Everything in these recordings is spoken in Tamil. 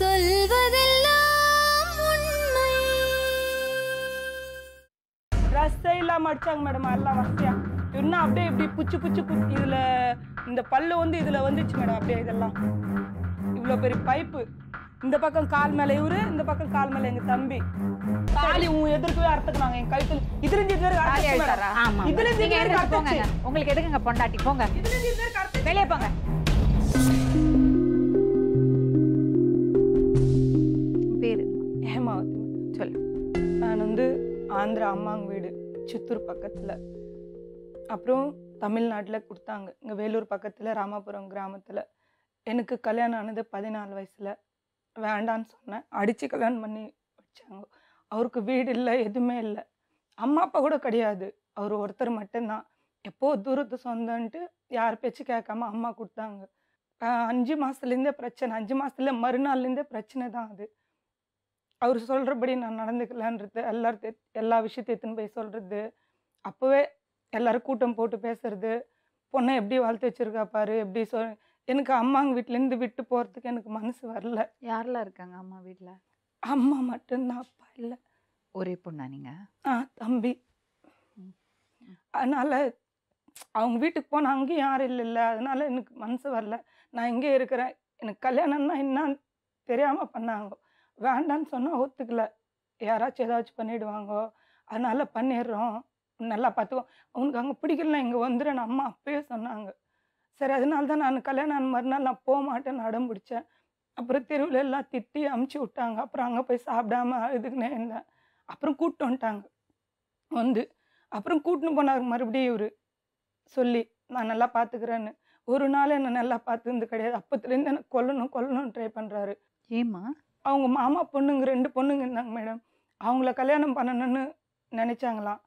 சொல்வதெல்லாம் உண்மை. ரஸ்ஸே இல்லாம அடிச்சாங்க மேடம் எல்லாம் வசதியா. இன்னும் அப்படியே இப்படி புச்சு புச்சு இதுல இந்த பல்லு வந்து இதுல வந்துச்சு மேடம். அப்படியே இதெல்லாம் இவ்வளவு பெரிய பைப்பு. இந்த பக்கம் கால் மேல இவரு, இந்த பக்கம் கால் மேல எங்க தம்பி. தாலி உன் எதிர்க்கவே அறுத்துக்குனாங்க என் கழுத்துல. இதுல இருந்து இது வரைக்கும் இதுல இருந்து இது வரைக்கும் போங்க. உங்களுக்கு எதுக்குங்க பொண்டாட்டி? போங்க இதுல இருந்து இது வரைக்கும் வெளியே போங்க. பேரு ஹேமாவதி. சொல்லு. நான் வந்து ஆந்திரா அம்மாங்க வீடு சித்தூர் பக்கத்துல. அப்புறம் தமிழ்நாட்டில் கொடுத்தாங்க. இங்கே வேலூர் பக்கத்தில் ராமாபுரம் கிராமத்தில். எனக்கு கல்யாணம் ஆனது 14 வயசில். வேண்டான்னு சொன்னேன். அடித்து கல்யாணம் பண்ணி வச்சாங்க. அவருக்கு வீடு இல்லை, எதுவுமே இல்லை. அம்மா அப்பா கூட கிடையாது. அவர் ஒருத்தர் மட்டும்தான். எப்போது தூரத்து சொந்தன்ட்டு யார் பேச்சு கேட்காம அம்மா கொடுத்தாங்க. 5 மாதத்துலேருந்தே பிரச்சனை. 5 மாதத்துல மறுநாள்லேருந்தே பிரச்சனை தான் அது. அவர் சொல்கிறபடி நான் நடந்துக்கலான்றது, எல்லா விஷயத்தையும் எடுத்துன்னு போய் சொல்கிறது. அப்போவே எல்லோரும் கூட்டம் போட்டு பேசுறது. பொண்ணை எப்படி வளர்த்து வச்சுருக்கா பாரு, எப்படி எனக்கு அம்மாங்க வீட்டிலேருந்து விட்டு போகிறதுக்கு எனக்கு மனசு வரல. யாரெல்லாம் இருக்காங்க அம்மா வீட்டில்? அம்மா மட்டும்தான், அப்பா இல்லை. ஒரே பொண்ணா நீங்க? தம்பி. அதனால் அவங்க வீட்டுக்கு போனால் அங்கேயும் யாரும் இல்லைல்ல. அதனால் எனக்கு மனசு வரல. நான் இங்கே இருக்கிறேன். எனக்கு கல்யாணம்னா என்னான்னு தெரியாமல் பண்ணாங்க. வேண்டான்னு சொன்னால் ஒத்துக்கல. யாராச்சும் ஏதாச்சும் பண்ணிவிடுவாங்கோ, அதனால் பண்ணிடுறோம், நல்லா பார்த்துக்கோ, அவனுக்கு அங்கே பிடிக்கலன்னா இங்கே வந்துடுறேன் அம்மா அப்பயே சொன்னாங்க. சரி, அதனால தான் நான் கல்யாணம் மறுநாள் நான் போக மாட்டேன்னு அடம் பிடிச்சேன். அப்புறம் தெருவில் எல்லாம் திட்டி அமுச்சு விட்டாங்க. அப்புறம் அங்கே போய் சாப்பிடாம அழுதுக்குனே இருந்தேன். அப்புறம் கூப்பிட்டு வந்துட்டாங்க வந்து. அப்புறம் கூட்டின்னு போனாங்க மறுபடியும் இவர் சொல்லி நான் நல்லா பார்த்துக்கிறேன்னு. ஒரு நாள் என்னை நல்லா பார்த்துருந்து கிடையாது. அப்பத்துலேருந்து எனக்கு கொல்லணும்னு ட்ரை பண்ணுறாரு. ஏம்மா? அவங்க மாமா பொண்ணுங்க 2 பொண்ணுங்க இருந்தாங்க மேடம். அவங்கள கல்யாணம் பண்ணணும்னு நினச்சாங்களாம்.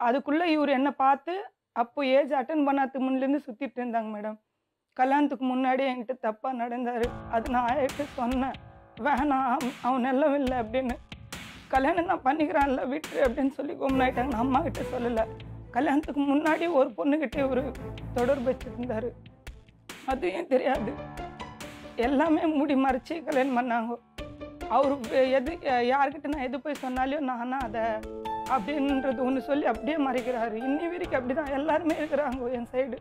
அதுக்குள்ளே இவர் என்னை பார்த்து அப்போ ஏஜ் அட்டன் பண்ணாதுக்கு முன்லேருந்து சுற்றிட்டு இருந்தாங்க மேடம். கல்யாணத்துக்கு முன்னாடி என்கிட்ட தப்பாக நடந்தார். அது நான் ஆகிட்டு சொன்னேன், வேணாம் அவன் நல்லவன் இல்லை அப்படின்னு. கல்யாணம் நான் பண்ணிக்கிறான்ல விட்டுரு அப்படின்னு சொல்லி கும்னாயிட்டாங்க. நான் அம்மா கிட்ட சொல்லலை. கல்யாணத்துக்கு முன்னாடி ஒரு பொண்ணுக்கிட்டே ஒரு தொடர்பு வச்சுருந்தார். அது ஏன் தெரியாது. எல்லாமே மூடி மறைச்சி கல்யாணம் பண்ணாங்க. அவர் யார்கிட்ட நான் எது போய் சொன்னாலையும் நானா அதை அப்படின்றது ஒன்று சொல்லி அப்படியே மறைக்கிறாரு. இன்னி வரைக்கும் அப்படி தான் எல்லாருமே இருக்கிறாங்க என் சைடு.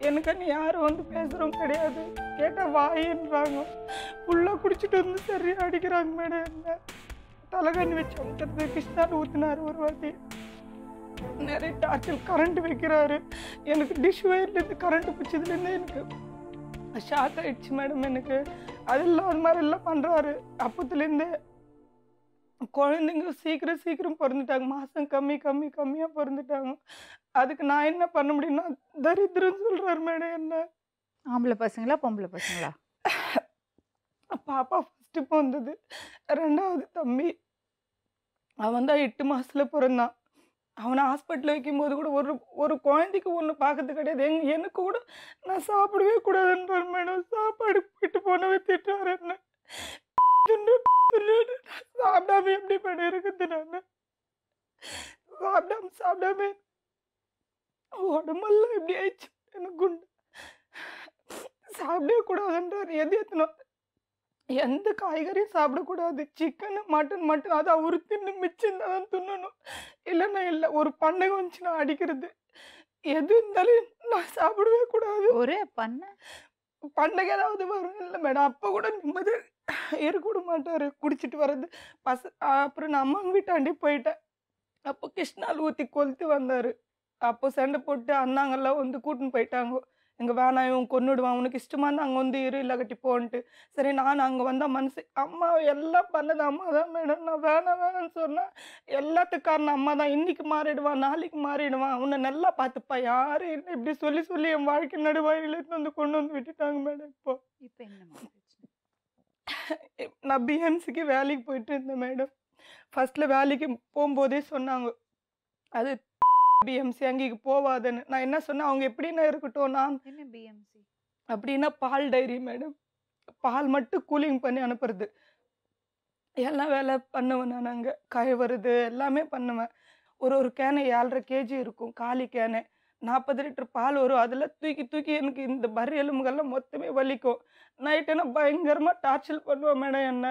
எனக்கு யாரும் வந்து பேசுகிறவங்க கிடையாது. கேட்டால் வாயின்றாங்க. ஃபுல்லாக குடிச்சிட்டு வந்து சரியாக அடிக்கிறாங்க மேடம். என்ன தலைகண்ணி வச்சு அமுக்கிறது, கிருஷ்ணால் ஊற்றினார் ஒரு வாட்டி. நிறைய டார்ச்சல் கரண்ட் வைக்கிறாரு. எனக்கு டிஷ் ஒயர்லேருந்து கரண்ட் பிடிச்சதுலேருந்து எனக்கு ஷாக் ஆகிடுச்சு மேடம். எனக்கு அதெல்லாம் அது மாதிரிலாம் பண்ணுறாரு. அப்பத்துலேருந்தே குழந்தைங்க சீக்கிரம் பிறந்துட்டாங்க. மாதம் கம்மியாக பிறந்துட்டாங்க. அதுக்கு நான் என்ன பண்ண முடியும்னா தரித்திரம்னு சொல்கிறாரு மேடம். என்ன ஆம்பளை பசங்களா பொம்பளை பசங்களா? பாப்பா ஃபஸ்ட்டு பிறந்தது. 2வது தம்பி. அவன் தான் 8 மாதத்தில் பிறந்தான். அவனை ஹாஸ்பிட்டலில் வைக்கும்போது கூட ஒரு குழந்தைக்கு ஒன்று பார்க்கறது கிடையாது. எனக்கு கூட நான் சாப்பிடவே கூடாதுன்றார் மேடம். சாப்பாடு போயிட்டு போனவே திட்டுறாரு. என்ன சாப்பிடாம எப்படி பண்ண இருக்குது? நான் சாப்பிடாம உடம்பெல்லாம் எப்படி ஆயிடுச்சு எனக்கு. குண்டு சாப்பிடவே கூடாதுன்றார். எத்தனும் எந்த காய்கறியும் சாப்பிடக்கூடாது. சிக்கனு மட்டன் அது அவரு தின்னு மிச்சம் தான் தின்னணும். இல்லைன்னா இல்லை. ஒரு பண்டகை வந்துச்சுன்னா அடிக்கிறது. எது இருந்தாலும் நான் சாப்பிடவே கூடாது. ஒரே பண்டகை ஏதாவது வரும் இல்லை மேடம். அப்போ கூட நிம்மதி இருக்க விட மாட்டார். குடிச்சிட்டு வர்றது அப்புறம் நான் அம்மா வீட்டாண்டி போயிட்டேன். அப்போ கிருஷ்ணால் ஊற்றி கொளுத்து வந்தார். அப்போ சண்டை போட்டு அண்ணாங்கெல்லாம் வந்து கூட்டின்னு போயிட்டாங்க. எங்கள் வேணாம் இவன் கொன்னுடுவான், உனக்கு இஷ்டமாக இருந்தால் அங்கே வந்து இரு, இல்லை கட்டி போன்ட்டு. சரி, நான் அங்கே வந்தால் மனசு அம்மா எல்லாம் பண்ணது அம்மா தான் மேடம். நான் வேணான்னு சொன்னேன். எல்லாத்துக்கு காரணம் அம்மா தான். இன்றைக்கி மாறிடுவான், நாளைக்கு மாறிடுவான், அவனை நல்லா பார்த்துப்பா, யாரும் இல்லை இப்படி சொல்லி என் வாழ்க்கை நடுவாயிலேருந்து வந்து கொண்டு வந்து விட்டுட்டாங்க மேடம். இப்போ என்ன நான் பிஎம்சிக்கு வேலைக்கு போயிட்டு இருந்தேன் மேடம். ஃபர்ஸ்ட்டில் வேலைக்கு போகும்போதே சொன்னாங்க அது பிஎம்சி அங்கேக்கு போவாதுன்னு. நான் என்ன சொன்னேன், அவங்க எப்படின்னா இருக்கட்டும். நான் என்ன பிஎம்சி அப்படின்னா பால் டைரி மேடம். பால் மட்டும் கூலிங் பண்ணி அனுப்புறது. எல்லாம் வேலை பண்ணுவேன் நான். அங்கே கழுவுறது எல்லாமே பண்ணுவேன். ஒரு கேனை 7.5 kg இருக்கும் காலி கேனை. 40 லிட்டர் பால் வரும். அதெல்லாம் தூக்கி தூக்கி எனக்கு இந்த பர் எலும்புகள்லாம் மொத்தமே வலிக்கும். நைட் ஆனா பயங்கரமா டார்ச்சர் பண்ணுவான் மேடம் என்ன.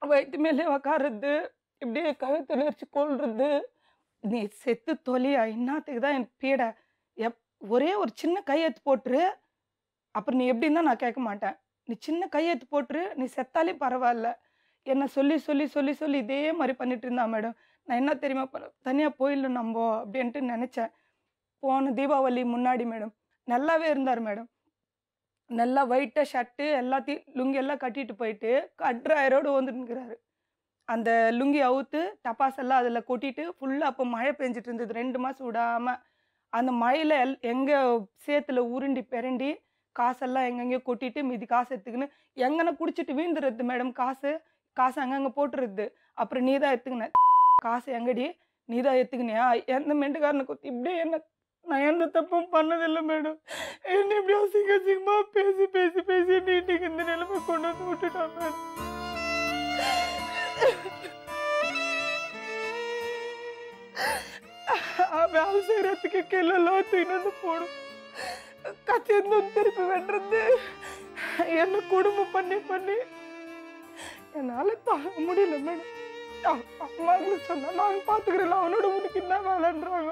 வயித்து மேலே உக்கார்றது, இப்படியே கழுத்து நெரிச்சு கொல்றது. நீ செத்து தொலையா, என்னாத்துக்கு தான் எனக்கு பீட. எப் ஒரே ஒரு சின்ன கையெழுத்து போட்டுரு, அப்புறம் நீ எப்படின்னா நான் கேட்க மாட்டேன். நீ சின்ன கையெழுத்து போட்டுரு, நீ செத்தாலே பரவாயில்ல. என்ன சொல்லி சொல்லி சொல்லி சொல்லி இதே மாதிரி பண்ணிட்டு இருந்தான் மேடம். நான் என்ன தெரியுமா தனியாக போயிடலாம் நம்போ அப்படின்ட்டு நினச்சேன். போன தீபாவளி முன்னாடி மேடம் நல்லாவே இருந்தார் மேடம். நல்லா ஒயிட்டாக ஷர்ட்டு எல்லாத்தையும் லுங்கி எல்லாம் கட்டிட்டு போயிட்டு கட்ராயரோடு வந்துட்டுருக்கிறாரு. அந்த லுங்கி அவுத்து டப்பாசெல்லாம் அதில் கொட்டிட்டு ஃபுல்லாக அப்போ மழை பெஞ்சிட்டு இருந்தது 2 மாதம் விடாமல். அந்த மழையில் எங்கே சேத்துல உருண்டி பெரண்டி காசெல்லாம் எங்கெங்கேயோ கொட்டிட்டு மீதி காசு எடுத்துக்கின்னு எங்கன்னா குடிச்சிட்டு வீழ்ந்துருது மேடம். காசு அங்கங்கே போட்டுருது. அப்புறம் நீ தான் எடுத்துக்கின காசு எங்கடி, நீ தான் எடுத்துக்கினியா, எந்த மெண்டுக்காரனை குத்தி இப்படியே என்ன. நான் எந்த தப்பும் பண்ணதில்லை மேடம். என்ன இப்படி அசிங்க அசிங்கமாக பேசி பேசி பேசி நீட்டுக்கு இந்த நிலைமை கொண்டு வந்து விட்டுட்டான் மேடம். வேலை செய்யறதுக்கு கீழெல்லாம் தூக்கிட்டு வந்து போடும். கத்தி இருந்தும் திருப்பி வெட்டுறது. என்ன குடும்பம் பண்ணி பண்ணி என்னால தாங்க முடியல மேடம். அம்மாங்களுக்கு சொன்னா நாங்கள் பார்த்துக்கிறோம், அவனோட உனக்கு என்ன வேலைன்றாங்க.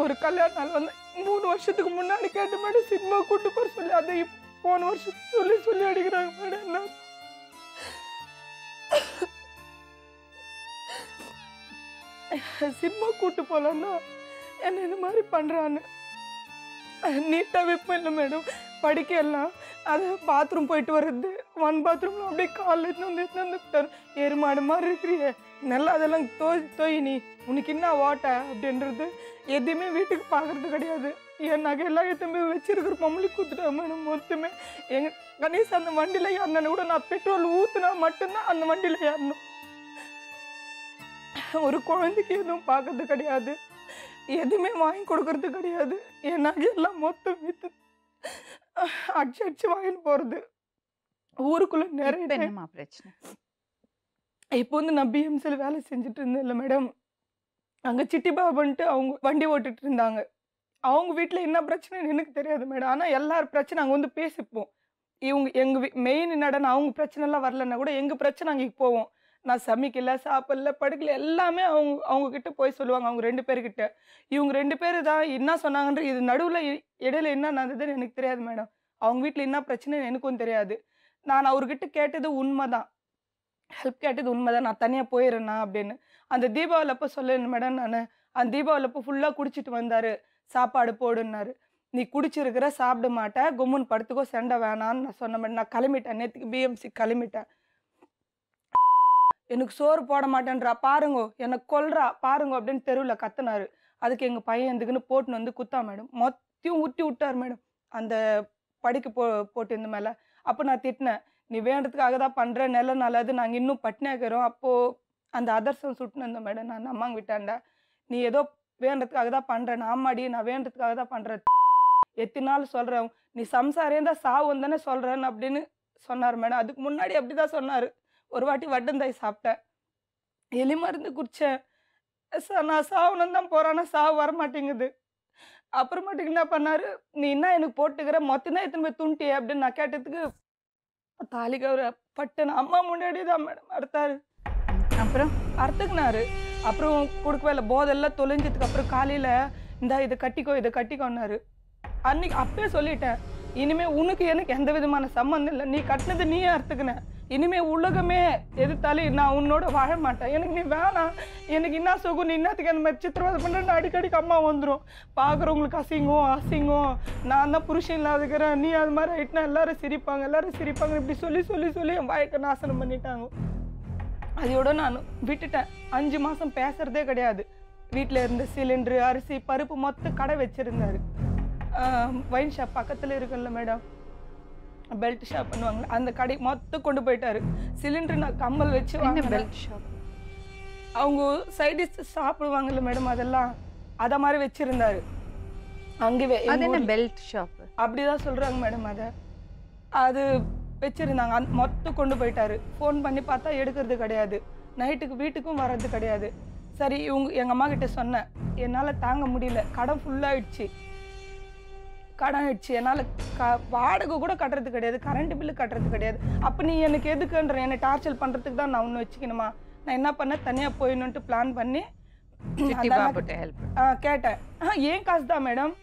ஒரு கல்யாண நாள் வந்து 3 வருஷத்துக்கு முன்னாடி கேட்ட மேடம் சினிமா கூட்டு போற சொல்லி அதை போன வருஷம் சொல்லி சொல்லி அடிக்கிறாங்க மேடம். என்ன சினிமா கூட்டு போலான்னா என்ன இந்த மாதிரி பண்றான்னு. நீட்டாக வைப்பேன் இல்லை மேடம். படிக்க எல்லாம் அது பாத்ரூம் போயிட்டு வர்றது, 1 பாத்ரூம்ல அப்படியே காலில் எடுத்து எருமாடு மாதிரி இருக்கிறியே, நல்லா அதெல்லாம் தோய் நீ உனக்கு என்ன ஓட்ட அப்படின்றது. எதுவுமே வீட்டுக்கு பார்க்கறது கிடையாது. என் நகையெல்லாம் எத்தனை வச்சிருக்கிற பொம்பளை கூத்துட்டேன் மேடம். மொத்தமே எங்கள் கணேஷ் அந்த வண்டியில் ஏறினு கூட நான் பெட்ரோல் ஊற்றுனா மட்டும்தான் அந்த வண்டியில் ஏறணும். ஒரு குழந்தைக்கு எதுவும் பார்க்கறது கிடையாது, எதுவுமே வாங்கி கொடுக்கறது கிடையாது. என் நகையெல்லாம் மொத்தம் விற்று அடிச்சு வாங்கிட்டு போகிறது. ஊருக்குள்ளே நிறைய பிரச்சனை. இப்போ வந்து நான் பிஎம்சியில் வேலை செஞ்சுட்டு இருந்தேன் இல்லை மேடம். அங்கே சிட்டி பாபன்ட்டு அவங்க வண்டி ஓட்டிட்டு இருந்தாங்க. அவங்க வீட்டில் என்ன பிரச்சனைன்னு எனக்கு தெரியாது மேடம். ஆனால் எல்லாரும் பிரச்சனை அங்கே வந்து பேசிப்போம். இவங்க எங்கள் மெயின் நடன அவங்க பிரச்சனைலாம் வரலன்னா கூட எங்கள் பிரச்சனை அங்கே போவோம். நான் சமைக்கல, சாப்பிடல, படுக்கல, எல்லாமே அவங்கக்கிட்ட போய் சொல்லுவாங்க. அவங்க 2 பேர்கிட்ட. இவங்க 2 பேர் தான் என்ன சொன்னாங்கன்ற இது நடுவில் இடையில என்ன நடந்ததுன்னு எனக்கு தெரியாது மேடம். அவங்க வீட்டில் என்ன பிரச்சனைன்னு எனக்கும் தெரியாது. நான் அவர்கிட்ட கேட்டது உண்மை தான், ஹெல்ப் கேட்டது உண்மை தான். நான் தனியாக போயிடுறேண்ணா அப்படின்னு. அந்த தீபாவளி அப்போ சொல்லேன் மேடம். நான் அந்த தீபாவளி அப்போ ஃபுல்லாக குடிச்சிட்டு வந்தார். சாப்பாடு போடுன்னாரு. நீ குடிச்சிருக்கிற, சாப்பிட மாட்டேன், கும்முன்னு படுத்துக்கோ, சண்டை வேணான்னு நான் சொன்ன மேடம். நான் கிளம்பிட்டேன், நேற்றுக்கு பிஎம்சி கிளம்பிட்டேன். எனக்கு சோறு போட மாட்டேன்றா பாருங்கோ, என்னை கொல்றா பாருங்கோ அப்படின்னு தெருவில் கத்துனாரு. அதுக்கு எங்கள் பையன் எதுக்குன்னு போட்டுன்னு வந்து குத்தா மேடம். மொத்தையும் ஊட்டி விட்டார் மேடம் அந்த படிக்கு போட்டு இந்த மேலே. அப்போ நான் திட்டினேன், நீ வேண்டதுக்காக தான் பண்ணுற, நல்ல நல்லது, நாங்கள் இன்னும் பட்டினியாக்கிறோம். அப்போது அந்த அதர்சம் சுட்டுன்னு இருந்தேன் மேடம். நான் அம்மாங்க விட்டாண்டா, நீ ஏதோ வேண்டதுக்காக தான் பண்ணுறேன். ஆமாடி நான் வேண்டதுக்காக தான் பண்ணுறேன், எத்தனை நாள் சொல்கிறேன், நீ சம்சாரே தான் சாவு வந்தானே சொல்கிறேன்னு அப்படின்னு சொன்னார் மேடம். அதுக்கு முன்னாடி அப்படி தான் சொன்னார். ஒரு வாட்டி வட்டந்தாய் சாப்பிட்டேன், எலி மருந்து குடித்தேன். நான் சாவுன்னு தான் போகிறேன்னா சாவு வரமாட்டேங்குது. அப்புறமாட்டுக்கு என்ன பண்ணார், நீ என்ன எனக்கு போட்டுக்கிற, மொத்தம் தான் எத்தனை போய் துண்டியே அப்படின்னு நான் கேட்டதுக்கு தாலிக்கு அவர் பட்டுன்னு அம்மா முன்னாடி தான் மேடம் அறுத்தாரு. அப்புறம் அறுத்துக்குனாரு. அப்புறம் கொடுக்கவே இல்லை. போதெல்லாம் தொலைஞ்சதுக்கு அப்புறம் காலையில் இந்தா இதை கட்டிக்கோன்னாரு. அன்னைக்கு அப்பயே சொல்லிட்டேன், இனிமே உனக்கு எனக்கு எந்த விதமான சம்மந்தம் இல்லை, நீ கட்டினது நீயே அறுத்துக்கின, இனிமே உலகமே எதிர்த்தாலும் நான் உன்னோட வாழ மாட்டேன், எனக்கு நீ வேணாம், எனக்கு என்ன சுகம், நீ என்னத்துக்கு அந்த மாதிரி சித்திரவதை பண்ணுறேன்னு அடிக்கடிக்கு அம்மா வந்துடும். பார்க்குறவங்களுக்கு அசிங்கம், நான் தான் புருஷன் இல்லாதுக்கிறேன், நீ அது மாதிரி ஆகிட்டுனா எல்லாரும் சிரிப்பாங்க இப்படி சொல்லி சொல்லி சொல்லி என் வாய்க்கை நாசனம் பண்ணிட்டாங்க. அதையோட நான் விட்டுட்டேன். 5 மாதம் பேசுறதே கிடையாது. வீட்டில் இருந்த சிலிண்டரு, அரிசி, பருப்பு மொத்த கடை வச்சுருந்தாரு. ஒயின் ஷாப் பக்கத்தில் இருக்குல்ல மேடம், பெல்ட் ஷாப் பண்ணுவாங்க, அந்த கடை மொத்தம் கொண்டு போயிட்டாரு. சிலிண்டர் நான் கம்மல் வச்சு பெல்ட் ஷாப் அவங்க சைடிஷ் சாப்பிடுவாங்கல்ல மேடம், அதெல்லாம் அதை மாதிரி வச்சுருந்தாரு. அங்கேவே பெல்ட் ஷாப் அப்படிதான் சொல்கிறாங்க மேடம். அது வச்சுருந்தாங்க. மொத்தம் கொண்டு போயிட்டாரு. ஃபோன் பண்ணி பார்த்தா எடுக்கிறது கிடையாது. நைட்டுக்கு வீட்டுக்கும் வர்றது கிடையாது. சரி எங்கள் அம்மா கிட்ட சொன்னேன், என்னால் தாங்க முடியல, கடன் ஃபுல்லாகிடுச்சு, கடன் ஆயிடுச்சு, என்னால் வாடகை கூட கட்டுறது கிடையாது, கரண்ட் பில்லு கட்டுறது கிடையாது. அப்போ நீ எனக்கு எதுக்குன்ற என்னை டார்ச்சர் பண்ணுறதுக்கு தான் நான் ஒன்று வச்சுக்கணுமா? நான் என்ன பண்ணேன், தனியாக போயிடணுன்ட்டு பிளான் பண்ணி கேட்டேன். ஏன் காசு தான் மேடம்,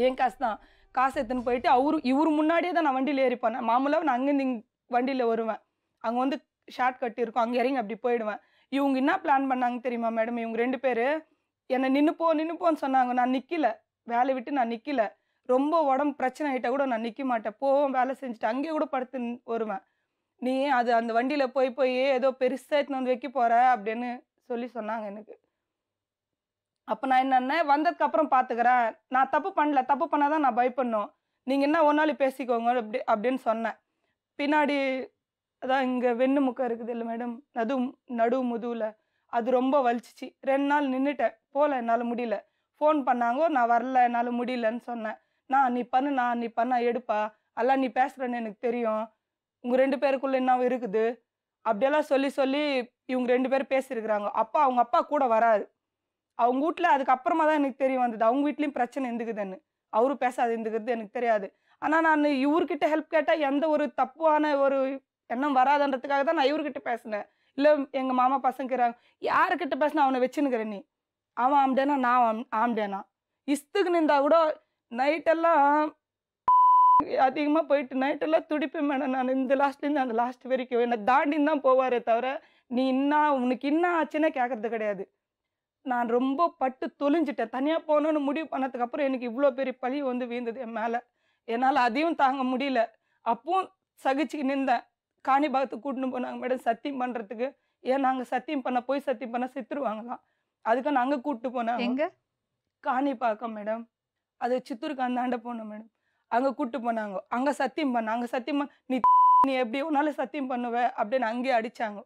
ஏன் காசு தான். காசு எடுத்துன்னு போயிட்டு இவர் முன்னாடியே தான் நான் வண்டியில் ஏறி போனேன். மாமூலாக நான் அங்கேருந்து வண்டியில் வருவேன், அங்கே வந்து ஷார்ட் கட் இருக்கும், அங்கே இறங்கி அப்படி போயிடுவேன். இவங்க என்ன பிளான் பண்ணாங்க தெரியுமா மேடம்? இவங்க 2 பேர் என்னை நின்றுப்போன்னு சொன்னாங்க. நான் நிற்கல, வேலையை விட்டு நான் நிற்கல. ரொம்ப உடம்பு பிரச்சனை ஆகிட்டா கூட நான் நிற்க மாட்டேன், போவோம் வேலை செஞ்சுட்டு அங்கேயே கூட படுத்து வருவேன். நீ அந்த வண்டியில் போய் ஏதோ பெருசாக எடுத்துன்னு வந்து வைக்க போகிற அப்படின்னு சொன்னாங்க எனக்கு. அப்போ நான் என்னென்ன வந்ததுக்கு அப்புறம் பார்த்துக்கிறேன், நான் தப்பு பண்ணல, தப்பு பண்ணாதான் நான் பயப்படணும், நீங்கள் என்ன ஒரு நாள் பேசிக்கோங்க அப்படின்னு சொன்னேன். பின்னாடி அதான் இங்கே வெண்ணு முக்கம் இருக்குது இல்லை மேடம், நடு முதுவில் அது ரொம்ப வலிச்சிச்சு. 2 நாள் நின்றுட்டேன், போகல, என்னால் முடியல. ஃபோன் பண்ணாங்க, நான் வரல, என்னால் முடியலன்னு சொன்னேன். நீ பண்ண எடுப்பா, எல்லாம் நீ பேசுகிறேன்னு எனக்கு தெரியும், உங்கள் 2 பேருக்குள்ளே என்ன இருக்குது அப்படியெல்லாம் சொல்லி இவங்க 2 பேரும் பேசியிருக்கிறாங்க. அவங்க அப்பா கூட வராது, அவங்க வீட்டில். அதுக்கப்புறமா தான் எனக்கு தெரிய வந்தது அவங்க வீட்லேயும் பிரச்சனை இருந்துக்குதுன்னு. அவரும் பேசாது இருந்துக்கிறது எனக்கு தெரியாது. ஆனால் நான் இவர்கிட்ட ஹெல்ப் கேட்டால் எந்த ஒரு தப்பான ஒரு எண்ணம் வராதுன்றதுக்காக தான் நான் இவர்கிட்ட பேசினேன். இல்லை எங்கள் மாமா பசங்கிறாங்க, யாருக்கிட்ட பேசினா அவனை வச்சுன்னுக்கிறேன் நீ, அவன் ஆம்டேனா நான் ஆம்டேனா இஸ்துக்கு நின்றா கூட நைட்டெல்லாம் அதிகமாக போயிட்டு நைட்டெல்லாம் துடிப்பேன் மேடம். நான் இந்த லாஸ்ட்லேருந்து அந்த லாஸ்ட் வரைக்கும் என்னை தாண்டின்னு தான் போவாரே தவிர நீ உனக்கு என்ன ஆச்சுன்னா கேட்கறது கிடையாது. நான் ரொம்ப பட்டு தொலைஞ்சிட்டேன். தனியாக போகணுன்னு முடிவு பண்ணதுக்கப்புறம் எனக்கு இவ்வளோ பெரிய பழி வந்து வீழ்ந்தது என் மேலே. என்னால் அதையும் தாங்க முடியல. அப்பவும் சகிச்சுக்கு நின்றேன். காணிபாகத்துக்கு கூட்டின்னு போனாங்க மேடம் சத்தியம் பண்ணுறதுக்கு. ஏன் நாங்கள் சத்தியம் பண்ண செத்துருவாங்களாம், அதுக்கு நாங்கள் கூப்பிட்டு போனாங்க. எங்க? காணிப்பாக்கம் மேடம், அது சித்தூருக்கு அந்தாண்ட போனோம் மேடம். அங்கே கூப்பிட்டு போனாங்க. அங்கே சத்தியம் பண்ண நீ எப்படி ஒன்றாலும் சத்தியம் பண்ணுவ அப்படின்னு அங்கேயே அடித்தாங்க.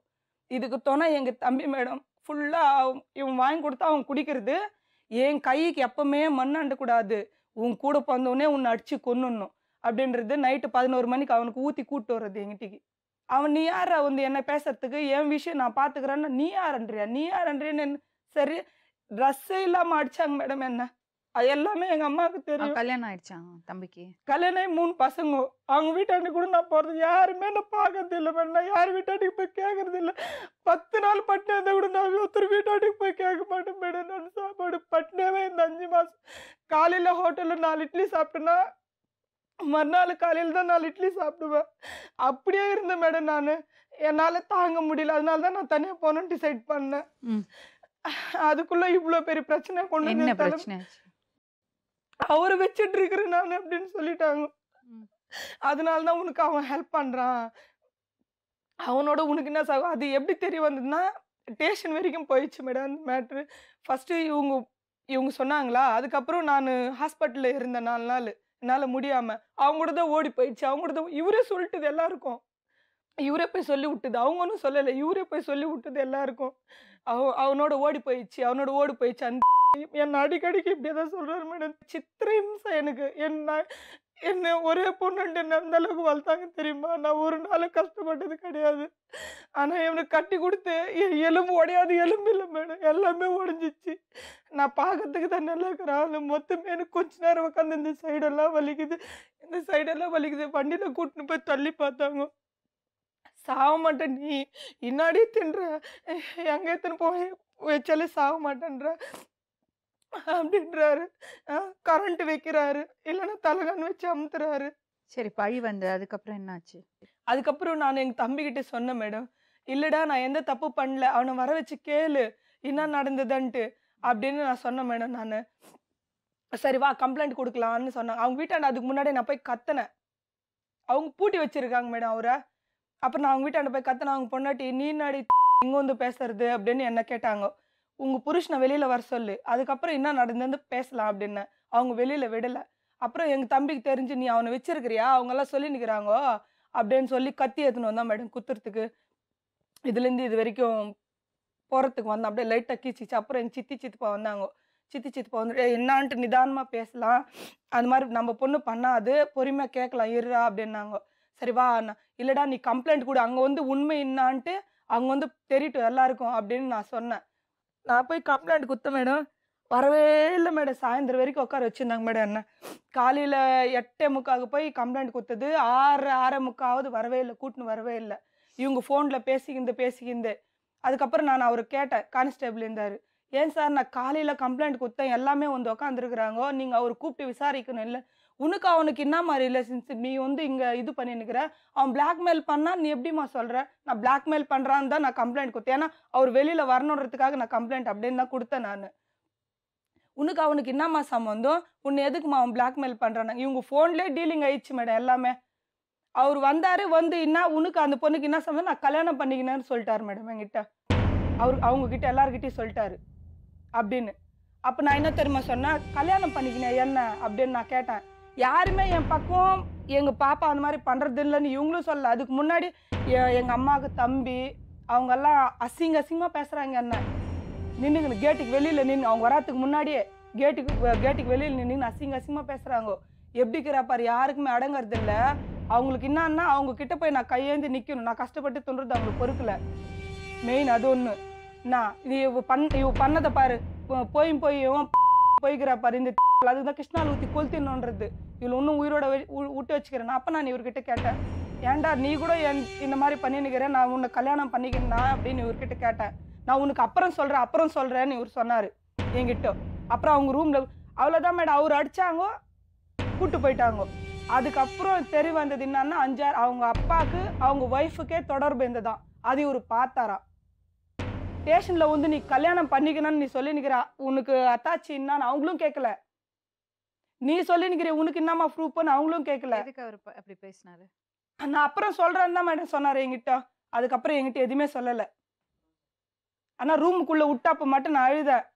இதுக்கு துணை எங்கள் தம்பி மேடம். ஃபுல்லாக இவன் வாங்கி கொடுத்தா அவன் குடிக்கிறது, என் கைக்கு எப்பவுமே மண்ணாண்டக்கூடாது, உன் கூட பிறந்தவனே உன்னை அடித்து கொன்னுடணும் அப்படின்றது. நைட்டு 11 மணிக்கு அவனுக்கு ஊற்றி கூப்பிட்டு வர்றது எங்கிட்டிக்கு. அவன் நீ யார் வந்து என்ன பேசுறதுக்கு, என் விஷயம் நான் பார்த்துக்கிறேன்னா நீ யாருன்றியான்னு சரி ட்ரெஸ்ஸே இல்லாமல் அடித்தாங்க மேடம் என்ன. அது எல்லாமே எங்கள் அம்மாவுக்கு தெரியும். கல்யாணம் ஆயிடுச்சா தம்பிக்கு? கல்யாணம் 3 பசங்க. அவங்க வீட்டாண்டி கூட நான் போகிறது யாருமே நான் பார்க்கறது இல்லை மேடம். நான் யார் வீட்டாண்டிக்கு போய் கேட்கறது இல்லை. 10 நாள் பட்டினி இருந்தால் கூட நான் ஒருத்தர் வீட்டாண்டிக்கு போய் கேட்க மாட்டேன் மேடம். நான் சாப்பாடு பட்டினியாவே இந்த 5 மாதம். காலையில் ஹோட்டலில் 4 இட்லி சாப்பிட்டேன்னா மறுநாள் காலையில் தான் 4 இட்லி சாப்பிடுவேன். அப்படியே இருந்தேன் மேடம். நான் என்னால் தாங்க முடியல, அதனால தான் நான் தனியாக போகணுன்னு டிசைட் பண்ணேன். அதுக்குள்ளே இவ்வளோ பெரிய பிரச்சனை கொண்டு வந்து அவரை வச்சுட்டு இருக்கிறேன் நான் அப்படின்னு சொல்லிட்டாங்க. அதனால தான் உனக்கு அவன் ஹெல்ப் பண்ணுறான், அவனோட உனக்கு என்ன சாகும். அது எப்படி தெரிய வந்ததுன்னா ஸ்டேஷன் வரைக்கும் போயிடுச்சு மேடம் அந்த மேட்ரு. ஃபஸ்ட்டு இவங்க சொன்னாங்களா, அதுக்கப்புறம் நான் ஹாஸ்பிட்டலில் இருந்தேன் 4 நாள் என்னால் முடியாமல். அவங்க கூட தான் ஓடி போயிடுச்சு. அவங்க கூட தான் இவரே சொல்லிட்டுது எல்லாருக்கும், இவரே போய் சொல்லி விட்டுது. அவங்க ஒன்றும் சொல்லலை, இவரே போய் சொல்லி விட்டுது எல்லாருக்கும். அவனோட ஓடி போயிடுச்சு. அந்த என்ன அடிக்கடிக்கு இப்படியே தான் சொல்கிறாரு மேடம். சித்திரை இம்சை எனக்கு. என்ன ஒரே பொண்ணுன்ட்டு என்ன அந்த அளவுக்கு வளர்த்தாங்க தெரியுமா? நான் ஒரு நாள் கஷ்டப்பட்டது கிடையாது. ஆனால் இவனுக்கு கட்டி கொடுத்து எலும்பு உடையாது, எலும்பு இல்லை மேடம், எல்லாமே உடஞ்சிச்சு. நான் பார்க்கறதுக்கு தான் நல்லா இருக்கிறான், மொத்தமே எனக்கு கொஞ்ச நேரம் உட்காந்து இந்த சைடெல்லாம் வலிக்குது. வண்டியில் கூட்டின்னு போய் தள்ளி பார்த்தாங்க. சாக மாட்டேன் நீ, இன்னாடி தின்ற, எங்கே எத்தனை போய் வச்சாலே சாக மாட்டேன்ற அப்படின்றாரு. கரண்ட் வைக்கிறாரு, இல்லைன்னா தலைகான் வச்சு அமுத்துறாரு. சரி, பழி வந்து அதுக்கப்புறம் என்னாச்சு? அதுக்கப்புறம் நான் எங்கள் தம்பிக்கிட்ட சொன்னேன் மேடம், இல்லைடா நான் எந்த தப்பு பண்ணல, அவனை வர வச்சு கேளு என்ன நடந்ததுன்ட்டு அப்படின்னு நான் சொன்னேன் மேடம். நான் சரி வா கம்ப்ளைண்ட் கொடுக்கலான்னு சொன்னாங்க. அவங்க வீட்டாண்ட அதுக்கு முன்னாடி நான் போய் கத்தினேன். அவங்க பூட்டி வச்சிருக்காங்க மேடம் அவரை. அப்புறம் நான் அவங்க வீட்டாண்ட போய் கத்தினேன். அவங்க பொண்டாட்டி நீ நாடி இங்கே வந்து பேசுறது அப்படின்னு என்ன கேட்டாங்க. உங்கள் புருஷனை வெளியில் வர சொல்லு, அதுக்கப்புறம் என்ன நடந்தது பேசலாம் அப்படின்னு. அவங்க வெளியில் விடலை. அப்புறம் எங்கள் தம்பிக்கு தெரிஞ்சு நீ அவனை வச்சிருக்கிறியா, அவங்கெல்லாம் சொல்லி நிற்கிறாங்க அப்படின்னு சொல்லி கத்தி எடுத்துன்னு வந்தான் மேடம் குத்துறதுக்கு. இதுலேருந்து இது வரைக்கும் போகிறதுக்கு வந்தேன். அப்படியே லைட்டாக கீச்சிச்சு. அப்புறம் எங்கள் சித்தப்பா வந்தாங்க. சித்தப்பா வந்துட்டு என்னான்ட்டு நிதானமாக பேசலாம், அது மாதிரி நம்ம பொண்ணு பண்ணாது, பொறுமையாக கேட்கலாம் இருறா அப்படின்னாங்க. சரி வா அண்ணா, இல்லைடா நீ கம்ப்ளைண்ட் கூட அங்கே வந்து உண்மை என்னான்ட்டு அவங்க வந்து தெரியட்டும் எல்லாருக்கும் அப்படின்னு நான் சொன்னேன். நான் போய் கம்ப்ளைண்ட் கொடுத்தேன் மேடம். வரவே இல்லை மேடம். சாயந்தரம் வரைக்கும் உட்கார வச்சுருந்தாங்க மேடம் என்ன. காலையில் 8:45 போய் கம்ப்ளைண்ட் கொடுத்தது 6, 6:45 வரவே இல்லை, கூட்டின்னு வரவே இல்லை. இவங்க ஃபோனில் பேசிக்கிந்து அதுக்கப்புறம் நான் அவரை கேட்டேன். கான்ஸ்டேபிள் இருந்தார். ஏன் சார் நான் காலையில் கம்ப்ளைண்ட் கொடுத்தேன், எல்லாமே வந்து உட்காந்துருக்குறாங்க, நீங்கள் அவர் கூப்பிட்டு விசாரிக்கணும் இல்லை, உனக்கு அவனுக்கு என்ன மாதிரி ரிலேஷன்ஷிப், நீ வந்து இங்கே இது பண்ணின்னுக்கிற, அவன் பிளாக்மெயில் பண்ணால் நீ எப்படிம்மா சொல்கிற, நான் பிளாக்மெயில் பண்ணுறான்னு தான் நான் கம்ப்ளைண்ட் கொடுத்தேன், ஏன்னா அவர் வெளியில் வரணுன்றதுக்காக நான் கம்ப்ளைண்ட் அப்படின்னு தான் கொடுத்தேன் நான். உனக்கு அவனுக்கு என்னம்மா சம்மந்தம், உன்னை எதுக்குமா அவன் பிளாக்மெயில் பண்ணுறான், இவங்க ஃபோன்லேயே டீலிங் ஆயிடுச்சு மேடம் எல்லாமே. அவர் வந்தார், வந்து என்ன உனக்கு அந்த பொண்ணுக்கு என்ன சம்மந்தம், நான் கல்யாணம் பண்ணிக்கினேன்னு சொல்லிட்டார் மேடம் என்கிட்ட. அவங்கக்கிட்ட எல்லாருக்கிட்டையும் சொல்லிட்டாரு அப்படின்னு. அப்போ நான் என்ன தெரியுமா சொன்னேன், கல்யாணம் பண்ணிக்கினேன் என்ன அப்படின்னு நான் கேட்டேன். யாருமே என் பக்கம் எங்கள் பாப்பா அந்த மாதிரி பண்ணுறது இல்லைன்னு இவங்களும் சொல்லலை. அதுக்கு முன்னாடி எங்கள் அம்மாவுக்கு தம்பி அவங்கெல்லாம் அசிங்கமாக பேசுகிறாங்க என்ன. நின்றுங்க கேட்டுக்கு வெளியில் நின்று, அவங்க வராதுக்கு முன்னாடியே கேட்டுக்கு வெளியில் நின்று அசிங்கமாக பேசுகிறாங்க. எப்படிக்கிறா பாரு, யாருக்குமே அடங்கிறது இல்லை. அவங்களுக்கு என்னன்னா அவங்க கிட்ட போய் நான் கையேந்து நிற்கணும், நான் கஷ்டப்பட்டு துன்றது அவங்களுக்கு பொறுக்கல. மெயின் அது ஒன்று. நான் இவ பண்ணதை பாரு, போய்க்கிறா பாரு இந்த அதுதான் கிருஷ்ணாவில் ஊற்றி கொளுத்திடணுன்றது. இவ்வளோ ஒன்றும் உயிரோட விட்டு வச்சுக்கிறேன். அப்போ நான் இவர்கிட்ட கேட்டேன், ஏன்டா நீ கூட இந்த மாதிரி பண்ணினுக்கிறேன், நான் உன்னை கல்யாணம் பண்ணிக்கிறேன்னா அப்படின்னு இவர்கிட்ட கேட்டேன். நான் உனக்கு அப்புறம் சொல்கிறேன்னு இவர் சொன்னார் என்கிட்ட. அப்புறம் அவங்க ரூமில் அவ்வளோதான் மேடம், அவர் அடித்தாங்க, கூப்பிட்டு போயிட்டாங்க. அதுக்கப்புறம் தெரிய வந்தது என்னன்னா 5, அவங்க அப்பாவுக்கு அவங்க ஒய்ஃபுக்கே தொடர்பு இருந்ததான். அது இவர் பார்த்தாராம். ஸ்டேஷனில் வந்து நீ கல்யாணம் பண்ணிக்கணும்னு நீ சொல்லி நிற்கிறா, உனக்கு அத்தாச்சி என்னான்னு அவங்களும் கேட்கல, நீ சொல்லி நிற்கிற உனக்கு என்னம்மா ப்ரூஃப்னு அவங்களும் கேட்கல. எதுக்கு அவர் அப்படி பேசினாரு? நான் அப்புறம் சொல்கிறேன்னு தான் மேடம் சொன்னார் என்கிட்ட. அதுக்கப்புறம் என்கிட்ட எதுவுமே சொல்லலை. ஆனால் ரூமுக்குள்ளே விட்டாப்ப மட்டும் நான் அழுதேன்.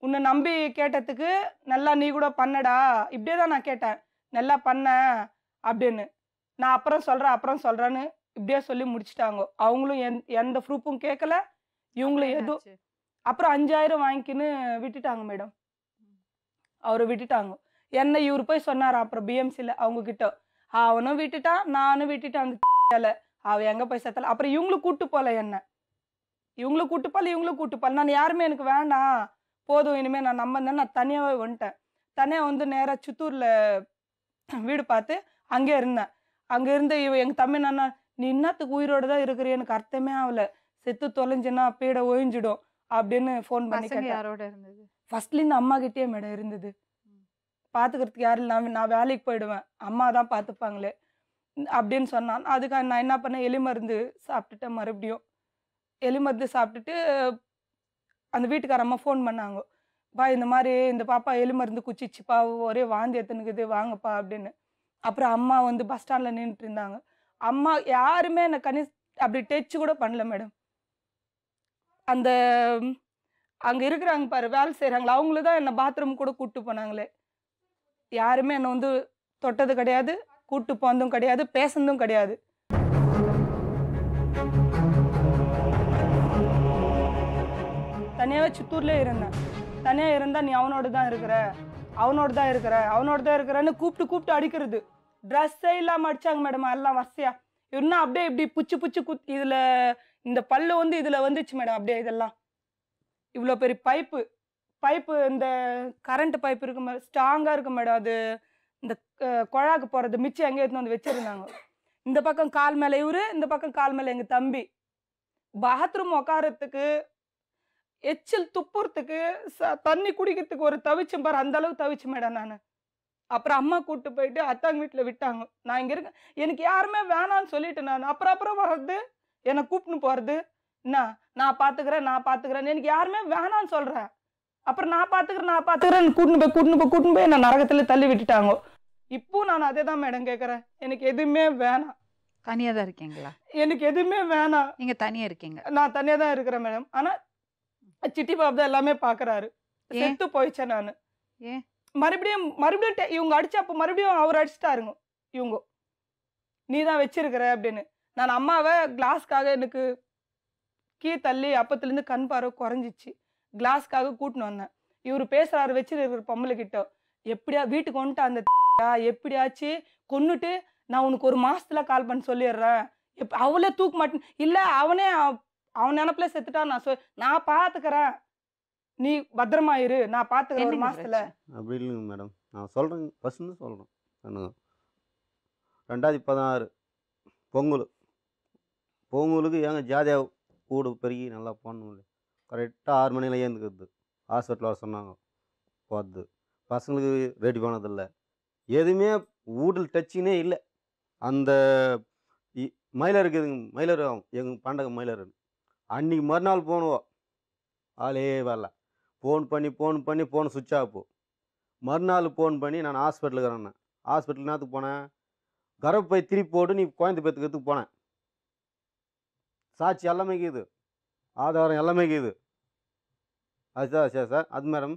உன்னை நம்பி கேட்டதுக்கு நல்லா நீ கூட பண்ணடா, இப்படியே தான் நான் கேட்டேன், நல்லா பண்ண அப்படின்னு. நான் அப்புறம் சொல்கிறேன்னு இப்படியே சொல்லி முடிச்சிட்டாங்க. அவங்களும் எந்த ப்ரூஃபும் கேட்கல, இவங்களும் எதுவும். அப்புறம் 5000 வாங்கிக்கின்னு விட்டுட்டாங்க மேடம். அவரை விட்டுட்டாங்க. என்ன இவர் போய் சொன்னார் அப்புறம் பிஎம்சியில் அவங்கக்கிட்ட, அவனும் விட்டுட்டான் நானும் விட்டுட்டேன் அந்த அவன் எங்கே போய் செத்தல. அப்புறம் இவங்களும் கூப்பிட்டு போகல என்ன, இவங்களும் கூப்பிட்டு போகல. நான் யாருமே எனக்கு வேண்டாம் போதும் இனிமேல் நான் நம்பந்தேன், நான் தனியாகவே வந்துட்டேன். தனியாக வந்து நேராக சித்தூரில் வீடு பார்த்து அங்கே இருந்தேன். அங்கே இருந்து எங்கள் தம்பி நான், நீ இன்னத்துக்கு உயிரோடு தான் இருக்கிற, எனக்கு அர்த்தமே ஆகலை, செத்து தொலைஞ்சுன்னா பீடை ஒழிஞ்சிடும் அப்படின்னு ஃபோன் பண்ணி கேட்டேன். யாரோட இருந்தது? ஃபர்ஸ்ட்லேருந்து அம்மா கிட்டே மேடம் இருந்தது. பார்த்துக்கிறதுக்கு யாரும் இல்லை, நான் வேலைக்கு போயிடுவேன், அம்மா தான் பார்த்துப்பாங்களே அப்படின்னு சொன்னான். அதுக்காக நான் என்ன பண்ணேன், எலி மருந்து சாப்பிட்டுட்டேன். மறுபடியும் எலி மருந்து சாப்பிட்டுட்டு அந்த வீட்டுக்கார அம்மா ஃபோன் பண்ணாங்க, பா இந்த மாதிரி இந்த பாப்பா எலி மருந்து குச்சிச்சுப்பா, ஒரே வாந்தி எடுத்துனுக்குது வாங்கப்பா அப்படின்னு. அப்புறம் அம்மா வந்து பஸ் ஸ்டாண்டில் நின்றுட்டு இருந்தாங்க. அம்மா யாருமே என்னை அப்படி டச்சு கூட பண்ணல மேடம். அந்த அங்கே இருக்கிறாங்க பாரு வேலை செய்கிறாங்களா, அவங்கள தான் என்னை பாத்ரூம் கூட கூப்பிட்டு போனாங்களே. யாருமே என்னை வந்து தொட்டது கிடையாது, கூப்பிட்டு போனதும் கிடையாது, பேசுனதும் கிடையாது. தனியாகவே சித்தூர்லேயே இருந்தேன். தனியாக இருந்தால் நீ அவனோட தான் இருக்கிறன்னு கூப்பிட்டு அடிக்கிறது. ட்ரெஸ்ஸே இல்லாமல் அடித்தாங்க மேடம் எல்லாம் வரிசையா. இன்னும் அப்படியே இப்படி புச்சு இதில் இந்த பல்லு வந்து இதில் வந்துச்சு மேடம். அப்படியே இதெல்லாம் இவ்வளோ பெரிய பைப்பு இந்த கரண்ட் பைப்பு இருக்கு மேடம், ஸ்ட்ராங்காக இருக்கும் மேடம். அது இந்த குழாக்கு போகிறது மிச்சம் எங்கேயும் எடுத்துன்னு வந்து வச்சுருந்தாங்க. இந்த பக்கம் கால் மேலே இவரு, இந்த பக்கம் கால் மேலே எங்கள் தம்பி. பாத்ரூம் உக்காரத்துக்கு, எச்சில் துப்புறதுக்கு, தண்ணி குடிக்கிறதுக்கு ஒரு தவிச்சேன் பாரு, அந்த அளவுக்கு தவிச்சு மேடம் நான். அப்புறம் அம்மா கூப்பிட்டு போயிட்டு அத்தாங்க வீட்டில் விட்டாங்க. நான் இங்கே இருக்கேன், எனக்கு யாருமே வேணான்னு சொல்லிட்டு நான் அப்புறம் வர்றது, என்னை கூப்பிட்டுன்னு போகிறது, என்ன நான் பார்த்துக்கிறேன் எனக்கு யாருமே வேணான்னு சொல்கிறேன். அப்புறம் நான் பார்த்துக்கிறேன் கூட்டின்னு போய் என்னை நரகத்தில் தள்ளி விட்டுட்டாங்க. இப்போ நான் அதே தான் மேடம் கேட்குறேன், எனக்கு எதுவுமே வேணாம். தனியாக தான் இருக்கீங்களா? எனக்கு எதுவுமே வேணாம். நீங்கள் தனியாக இருக்கீங்க? நான் தனியாக தான் இருக்கிறேன் மேடம். ஆனால் சிட்டி பாப் தான் எல்லாமே பார்க்குறாரு. செத்து போயிச்சேன் நான். ஏன் மறுபடியும் இவங்க அடிச்சப்போ மறுபடியும் அவர் அடிச்சிட்டாருங்க இவங்க, நீ தான் வச்சிருக்கிற அப்படின்னு. நான் அம்மாவை கிளாஸ்க்காக எனக்கு கீ தள்ளி அப்பத்துலேருந்து கண் பார்வை குறைஞ்சிச்சு, கிளாஸ்க்காக கூட்டின்னு வந்தேன். இவர் பேசுகிறாரு வச்சிருக்கிற பொம்பளை கிட்ட, எப்படியா வீட்டுக்கு வந்துட்டு அந்த எப்படியாச்சு கொன்னுட்டு நான் உனக்கு 1 மாசத்துல கால் பண்ணி சொல்லிடுறேன், அவளே தூக்க மாட்டேன் இல்லை அவன் நினப்பில் செத்துட்டா, நான் பார்த்துக்கிறேன் நீ பத்திரமா இரு, நான் பார்த்துக்கிறேன் ஒரு என்னங்க மாசத்துல. பிரச்சனை? அப்படி இல்லைங்க மேடம். நான் சொல்கிறேங்க, ஃபஸ்ட்டு சொல்கிறேன். நானுங்க 2016 பொங்கல் பொங்கலுக்கு ஏங்க ஜாதியா கூடு பெருகி நல்லா போடணும். கரெக்டாக 6 மணியில் ஏந்துக்கிறது. ஹாஸ்பிட்டல் வர சொன்னாங்க, போகிறது. பசங்களுக்கு ரெடி பண்ணதில்லை, எதுவுமே வீட்டில் டச்சினே இல்லை. அந்த மயிலர் இருக்குதுங்க, மயிலர் எங்கள் பண்டகை மயிலர். அன்றைக்கி மறுநாள் போனுவோம், ஆளே வரல. ஃபோன் பண்ணி ஃபோன் சுவிட்ச் ஆஃப். மறுநாள் ஃபோன் பண்ணி நான் ஹாஸ்பிட்டலுக்கு இருக்கிறேன். ஹாஸ்பிட்டல் என்னத்துக்கு போனேன், கர்ப்பப்பை திருப்பி போட்டு நீ குழந்தை பெற்றுக்கிறதுக்கு போனேன். சாட்சி எல்லாமே இருக்குது, ஆதாரம் எல்லாமே இருக்குது. அதுதான் ஆச்சா சார்? அது மேடம்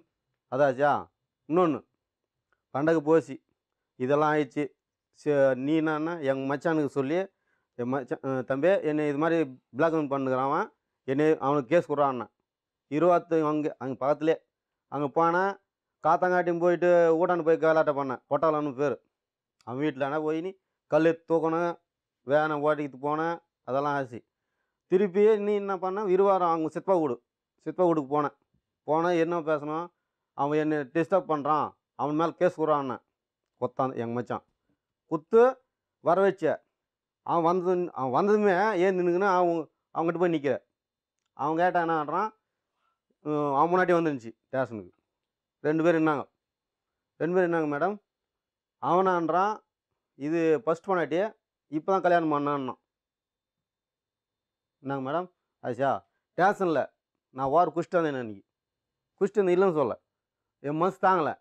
அதாச்சா. இன்னொன்று பண்டகை போச்சு, இதெல்லாம் ஆயிடுச்சு. நீ என்னன்னா எங்கள் மச்சானுக்கு சொல்லி, என் மச்சான் தம்பி என்னை இது மாதிரி பிளாக்மெயில் பண்ணுகிறான், என்னை அவனுக்கு கேஸ் கொடுறான்னா 20 அங்கே பக்கத்துலேயே. அங்கே போனேன், காத்தங்காட்டியும் போயிட்டு ஊட்டாண்டு போய் கலாட்டம் பண்ணேன். கொட்டாலன்னு பேர். அவன் வீட்டில் போய் நீ கல் தூக்கணும், வேனை ஓட்டிக்கிட்டு போனேன், அதெல்லாம் ஆச்சு. திருப்பி நீ என்ன பண்ண, இருவாரம் அவங்க சித்பா வீடுக்கு போனேன். என்ன பேசணும், அவன் என்னை டிஸ்டர்ப் பண்ணுறான், அவன் மேலே கேஸ் கொடுறான்னு கொத்தான் எங்கள் மச்சான். குத்து வர வச்ச. அவன் வந்ததுமே ஏன் நின்றுக்குன்னு அவங்ககிட்ட போய் நிற்கிற. அவன் கேட்டான் என்ன ஆடுறான், அவன் முன்னாடி வந்துருந்துச்சு ஸ்டேஷனுக்கு. 2 பேர் என்னாங்க மேடம். அவனான்றான், இது ஃபஸ்ட் பொண்டாட்டி, இப்போ தான் கல்யாணம் பண்ணான்னா. என்னங்க மேடம் ஆச்சா? ஸ்டேஷனில் நான் குஷ்டு வந்தேன். அன்றைக்கி குஷ்டு வந்து இல்லைன்னு சொல்ல, என் மனசு தாங்கலை.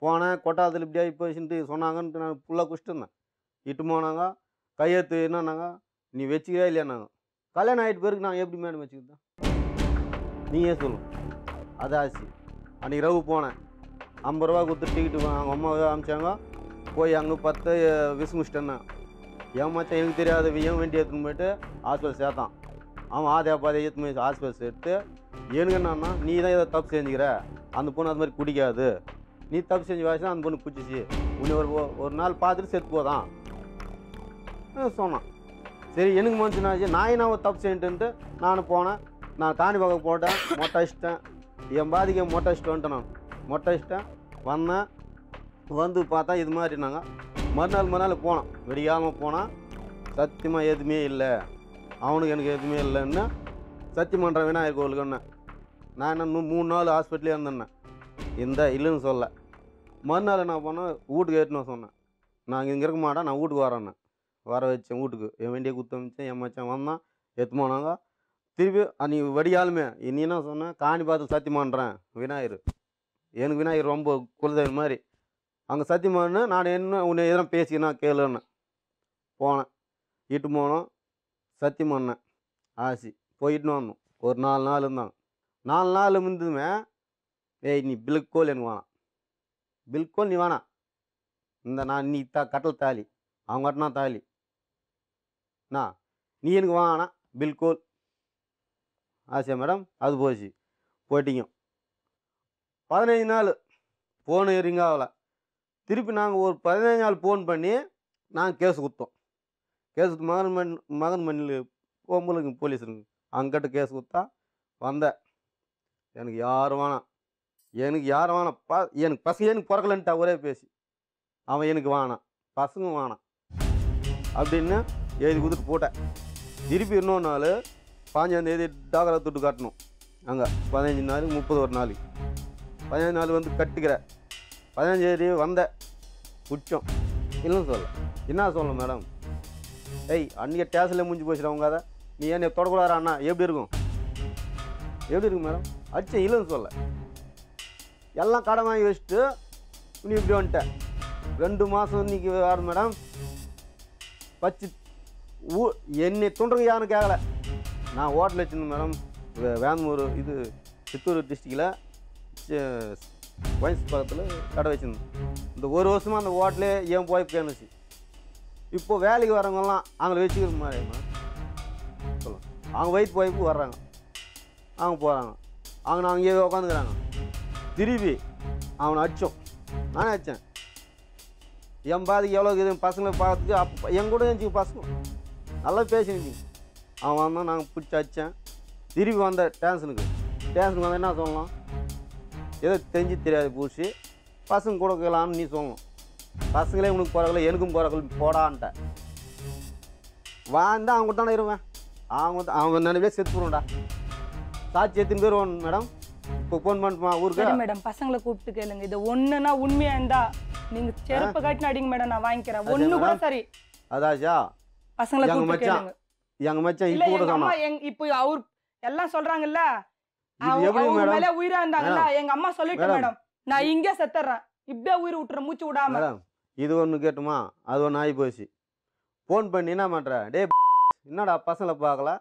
போனேன், கொட்டாரத்தில் இப்படியா இப்போ சொன்னாங்கன்ட்டு நான் ஃபுல்லாக குஷ்டு இருந்தேன். இட்டு போனாங்க, கையெழுத்து என்னன்னாங்க, நீ வச்சுக்கிறா இல்லையானாங்க. கல்யாணம் ஆகிட்டு பேருக்கு நான் எப்படி மேடம் வச்சுக்கிட்டேன், நீயே சொல்லு. அது ஆச்சு. அன்றைக்கி ரவு போனேன், 50 ரூபா கொடுத்து டிக்கெட்டு அவங்க அம்மாவே அனுப்பிச்சாங்க. போய் அங்கே 10 விசுமிச்சிட்டேன்னா, என் மச்சான் எனக்கு தெரியாத ஏன் வண்டி எடுத்துன்னு போயிட்டு ஹாஸ்பிட்டல் சேர்த்தான். அவன் ஆதியா பாதையை எடுத்துன்னு போய் ஹாஸ்பிட்டல் சேர்த்து, எனக்கு என்னன்னா, நீ தான் ஏதோ தப்பு செஞ்சுக்கிற, அந்த பொண்ணு அது மாதிரி குடிக்காது, நீ தப்பு செஞ்சு வாசினா அந்த பொண்ணு பிடிச்சிச்சு, உன்னை ஒரு நாள் பார்த்துட்டு செத்து போதான் சொன்னான். சரி, எனக்கு மனுஷனாச்சு, நான் என்ன ஒரு தப்பு செஞ்சுட்டு நானும் போனேன். நான் காணி பக்கம் போட்டேன், மொட்டை அடிச்சிட்டேன். என் பாதிக்க மொட்டை அடிச்சிட்டு வந்துட்டேன். நான் மொட்டை அடிச்சிட்டேன், வந்தேன். வந்து பார்த்தா இது மாதிரினாங்க. மறுநாள் போனோம், வெடிக்காமல் போனால் சத்தியமாக எதுவுமே இல்லை, அவனுக்கு எனக்கு எதுவுமே இல்லைன்னு சத்தியம் பண்ணுறேன். விநாயகர் கோவிலுக்கு ஒன்று நான் என்ன 3 நாள் ஹாஸ்பிட்டலே இருந்தேன்னே, இல்லைன்னு சொல்ல. மறுநாள் என்ன பண்ணேன், வீட்டுக்கு ஏற்றுன்னு சொன்னேன். நான் இங்கே இருக்க மாட்டேன், நான் வீட்டுக்கு வரேன்னு வர வச்சேன். வீட்டுக்கு என் வண்டியை குத்த வச்சேன். என் மச்சான் வந்தான், எடுத்து போனாங்க. திருப்பி அன்றைக்கி வடியாலுமே நீ என்ன சொன்னேன், காணி பார்த்து சத்தியம் பண்ணுறேன் விநாயகர். எனக்கு விநாயகர் ரொம்ப குலதெய்வம் மாதிரி. அங்கே சத்தியம் பண்ணு, நான் என்ன உன்னை எதனா பேசினா கேளுன்னு போனேன். இட்டு போனோம், சத்தியம் பண்ணேன். ஆச்சு, போயிட்டுன்னு வந்தோம். ஒரு 4 நாள் இருந்தாங்க. 4 நாள் இருந்ததுமே, ஏய் நீ பில்கோல் எனக்கு வேணாம், பில்கோல் நீ வேணாம், நான் நீ கட்டல் தாலி, அவங்க கட்டினா தாலி, நீ எனக்கு வேணாம் பில்கோல். ஆச்சா மேடம்? அது போயிட்டீங்க. 15 நாள் ஃபோனு ரிங் ஆகலை. திருப்பி நாங்கள் ஒரு 15 நாள் ஃபோன் பண்ணி நாங்கள் கேஸ் கொடுத்தோம். கேஸ் கொடுத்து மகன் மண்ணில் பொம்பளைங்க போலீஸுங்க அங்கிட்ட கேஸ் கொடுத்தா வந்தேன். எனக்கு யாரும் வேணாம், எனக்கு பசங்க எனக்கு பிறக்கலன்ட்டா ஒரே பேசி. அவன் எனக்கு வேணாம், பசங்க வேணாம் அப்படின்னு எழுதி கொடுத்துட்டு போட்டேன். திருப்பி இன்னொரு நாள் 15ஆம் தேதி டாக்கரை துட்டு கட்டணும். அங்கே 15 நாள் 31 நாள் 15 நாள் வந்து கட்டுக்கிற. 15ஆம் தேதி வந்தேன், குச்சம் இல்லைன்னு சொல்ல. என்ன சொல்ல மேடம், ஏய் அன்றைக்கி டேஷனில் முடிஞ்சு போச்சுடா உங்க அதை, நீ என்னை தொடக்கூடாது அண்ணா, எப்படி இருக்கும் மேடம்? அடிச்சேன் இல்லைன்னு சொல்ல. எல்லாம் கடன் வாங்கி வச்சுட்டு நீ இப்படி வந்துட்டேன். 2 மாதம் இன்றைக்கி வேறு மேடம். பச்சு என்னை துண்டுங்க யாரும் கேட்கல. நான் ஹோட்டல் வச்சுருந்தேன் மேடம், வேந்தூர் இது சித்தூர் டிஸ்ட்ரிக்டில் வயசு பக்கத்தில் கடை வச்சுருந்தேன். இந்த 1 வருஷமாக அந்த ஹோட்டலே என் போய் கேணுச்சு. இப்போது வேலைக்கு வரவங்கெல்லாம் அவங்கள வச்சுக்கிற மாதிரி சொல்லுவோம். அவங்க வயிற்று போய்ப்பு வர்றாங்க, அவங்க போகிறாங்க, அவங்க அங்கேயே உட்காந்துக்கிறாங்க. திருப்பி அவனை அடித்தோம், நானே அடித்தேன். என் பாதிக்கு எவ்வளோ இருக்குது பசங்களை பார்த்துட்டு அப்போ என் கூட இருந்துச்சு பசங்க நல்லா பேசினுச்சு. அவன் வந்தான், நாங்கள் பிடிச்சி அடித்தேன். திருப்பி வந்த டேன்ஷனுக்கு ஸ்டேஷனுக்கு வந்து என்ன சொல்லலாம், ஏதோ தெரிஞ்சு தெரியாது பூசி பசங்க கொடுக்கலான்னு நீ சொல்லணும். பசங்களே உனக்கு போகிறாங்களே எனக்கும் போகிறாங்கள போடான்ட்ட வாழ்ந்தா அவங்க தானே இருவேன். அவங்க நினைவே செத்து போடும்டா. சாட்சி எத்தனை பேர் வேணும் மேடம்? இப்போ ஃபோன் பண்ணுமா ஊருக்கு? சரி மேடம், பசங்களை கூப்பிட்டு கேளுங்க. இது ஒண்ணுனா உண்மையா இருந்தா நீங்க செருப்பு கட்டின அடிங்க மேடம், நான் வாங்கிக்கிறேன். ஒண்ணு கூட சரி. அதாச்சா பசங்களை எங்க கூப்பிட்டு மச்சான் கேளுங்க. எங்க மச்சான் இல்ல இப்போ கூட எங்க அம்மா சொன்னான். இப்போ அவர் எல்லாம் சொல்றாங்கல்ல, இது எப்படி அவங்க மேடம்? மேல உயிரா இருந்தாங்கல்ல, எங்க அம்மா சொல்லிட்டேன் மேடம். மேடம், நான் இங்கே செத்துறேன், இப்படியே உயிர் விட்டுற மூச்சு விடாம. மேடம் இது ஒன்று கேட்டுமா, அது ஒன்று ஆகி போச்சு. ஃபோன் பண்ணி என்ன பண்ணுற, டே என்னடா பசங்களை பார்க்கல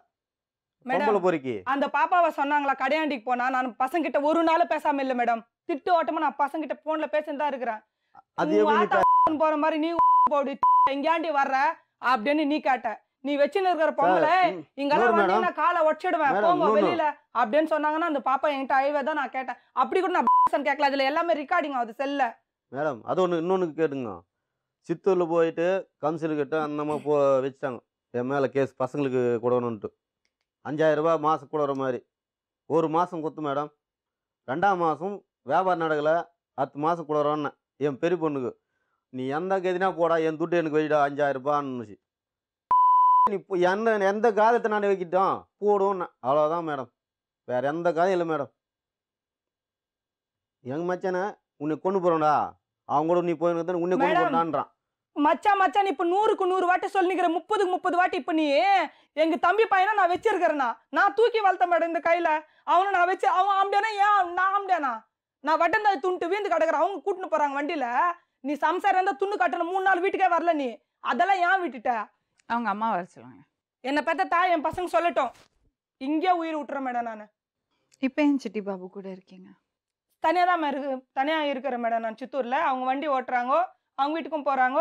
பொம்பளை பொறுக்கி. அந்த பாப்பாவை சொன்னாங்களா கடையாண்டிக்கு போனா, நான் பசங்க கிட்ட ஒரு நாள் பேசாம இல்ல மேடம். திட்டு ஓட்டமா நான் பசங்க கிட்ட போன்ல பேசிட்டு தான் இருக்கிறேன். அது எப்படி போற மாதிரி நீ போடு எங்கேயாண்டி வர்ற அப்படின்னு நீ கேட்ட. நீ வச்சுன்னு இருக்கிற பொம்பளை இங்கெல்லாம் வந்து நான் காலை ஒடிச்சிடுவேன் போங்க வெளியில அப்படின்னு சொன்னாங்கன்னா, அந்த பாப்பா என்கிட்ட அழுவே தான் நான் கேட்டேன். அப்படி கூட நான் கேட்கல, அதுல எல்லாமே ரெக்கார்டிங் ஆகுது செல்ல. மேடம் அது ஒன்று இன்னொன்று கேட்டுங்க. சித்தூரில் போயிட்டு கவுன்சில் கிட்ட அந்த மாதிரி வச்சுட்டாங்க என் மேலே கேஸ், பசங்களுக்கு கொடுக்கணுன்ட்டு 5000 ரூபாய் மாதம் கொடுக்குற மாதிரி. ஒரு மாதம் கொடுத்து மேடம், 2ஆம் மாதம் வியாபாரம் நடக்கலை, 10 மாதம் கொடுக்குறோன்னு என் பெரிய பொண்ணுக்கு. நீ எந்த கதினா போடா, என் துட்டு எனக்கு வைடா 5000 ரூபான்னு. நீ எந்த காலத்தை நான் வைக்கிட்டோம் போடுவோன்னு, அவ்வளோதான் மேடம், வேற எந்த காலம் இல்லை மேடம். எங்க மச்சானே உன்னை கொண்டு போறோம்டா, அவங்க கூட நீ போயிருந்த உன்னை கொண்டு போறான்றான். மச்சான் மச்சான் இப்ப 100க்கு 100 வாட்டி சொல்லிக்கிறேன், 30க்கு 30 வாட்டி. இப்ப நீ எங்க தம்பி பையனா நான் வச்சிருக்கிறேன்னா, நான் தூக்கி வளர்த்த மேடம் இந்த கையில. அவனை நான் வச்சு அவன் ஆம்பியானா, ஏன் நான் ஆம்பியானா? நான் வட்டந்தா துண்டு வீந்து கிடக்குறேன், அவங்க கூட்டின்னு போறாங்க வண்டியில. நீ சம்சாரம் இருந்தா துண்டு கட்டணும், 3 நாள் வீட்டுக்கே வரல நீ. அதெல்லாம் ஏன் விட்டுட்ட? அவங்க அம்மா வர சொல்லுங்க. என்ன பெத்த தாய் என் பசங்க சொல்லட்டும், இங்கே உயிர் விட்டுறேன் மேடம். நான் இப்போ என் சிட்டி பாபு கூட இருக்கீங்க? தனியா இருக்கிறேன் மேடம். நான் சித்தூர்ல அவங்க வண்டி ஓட்டுறாங்க, அவங்க வீட்டுக்கும் போறாங்க,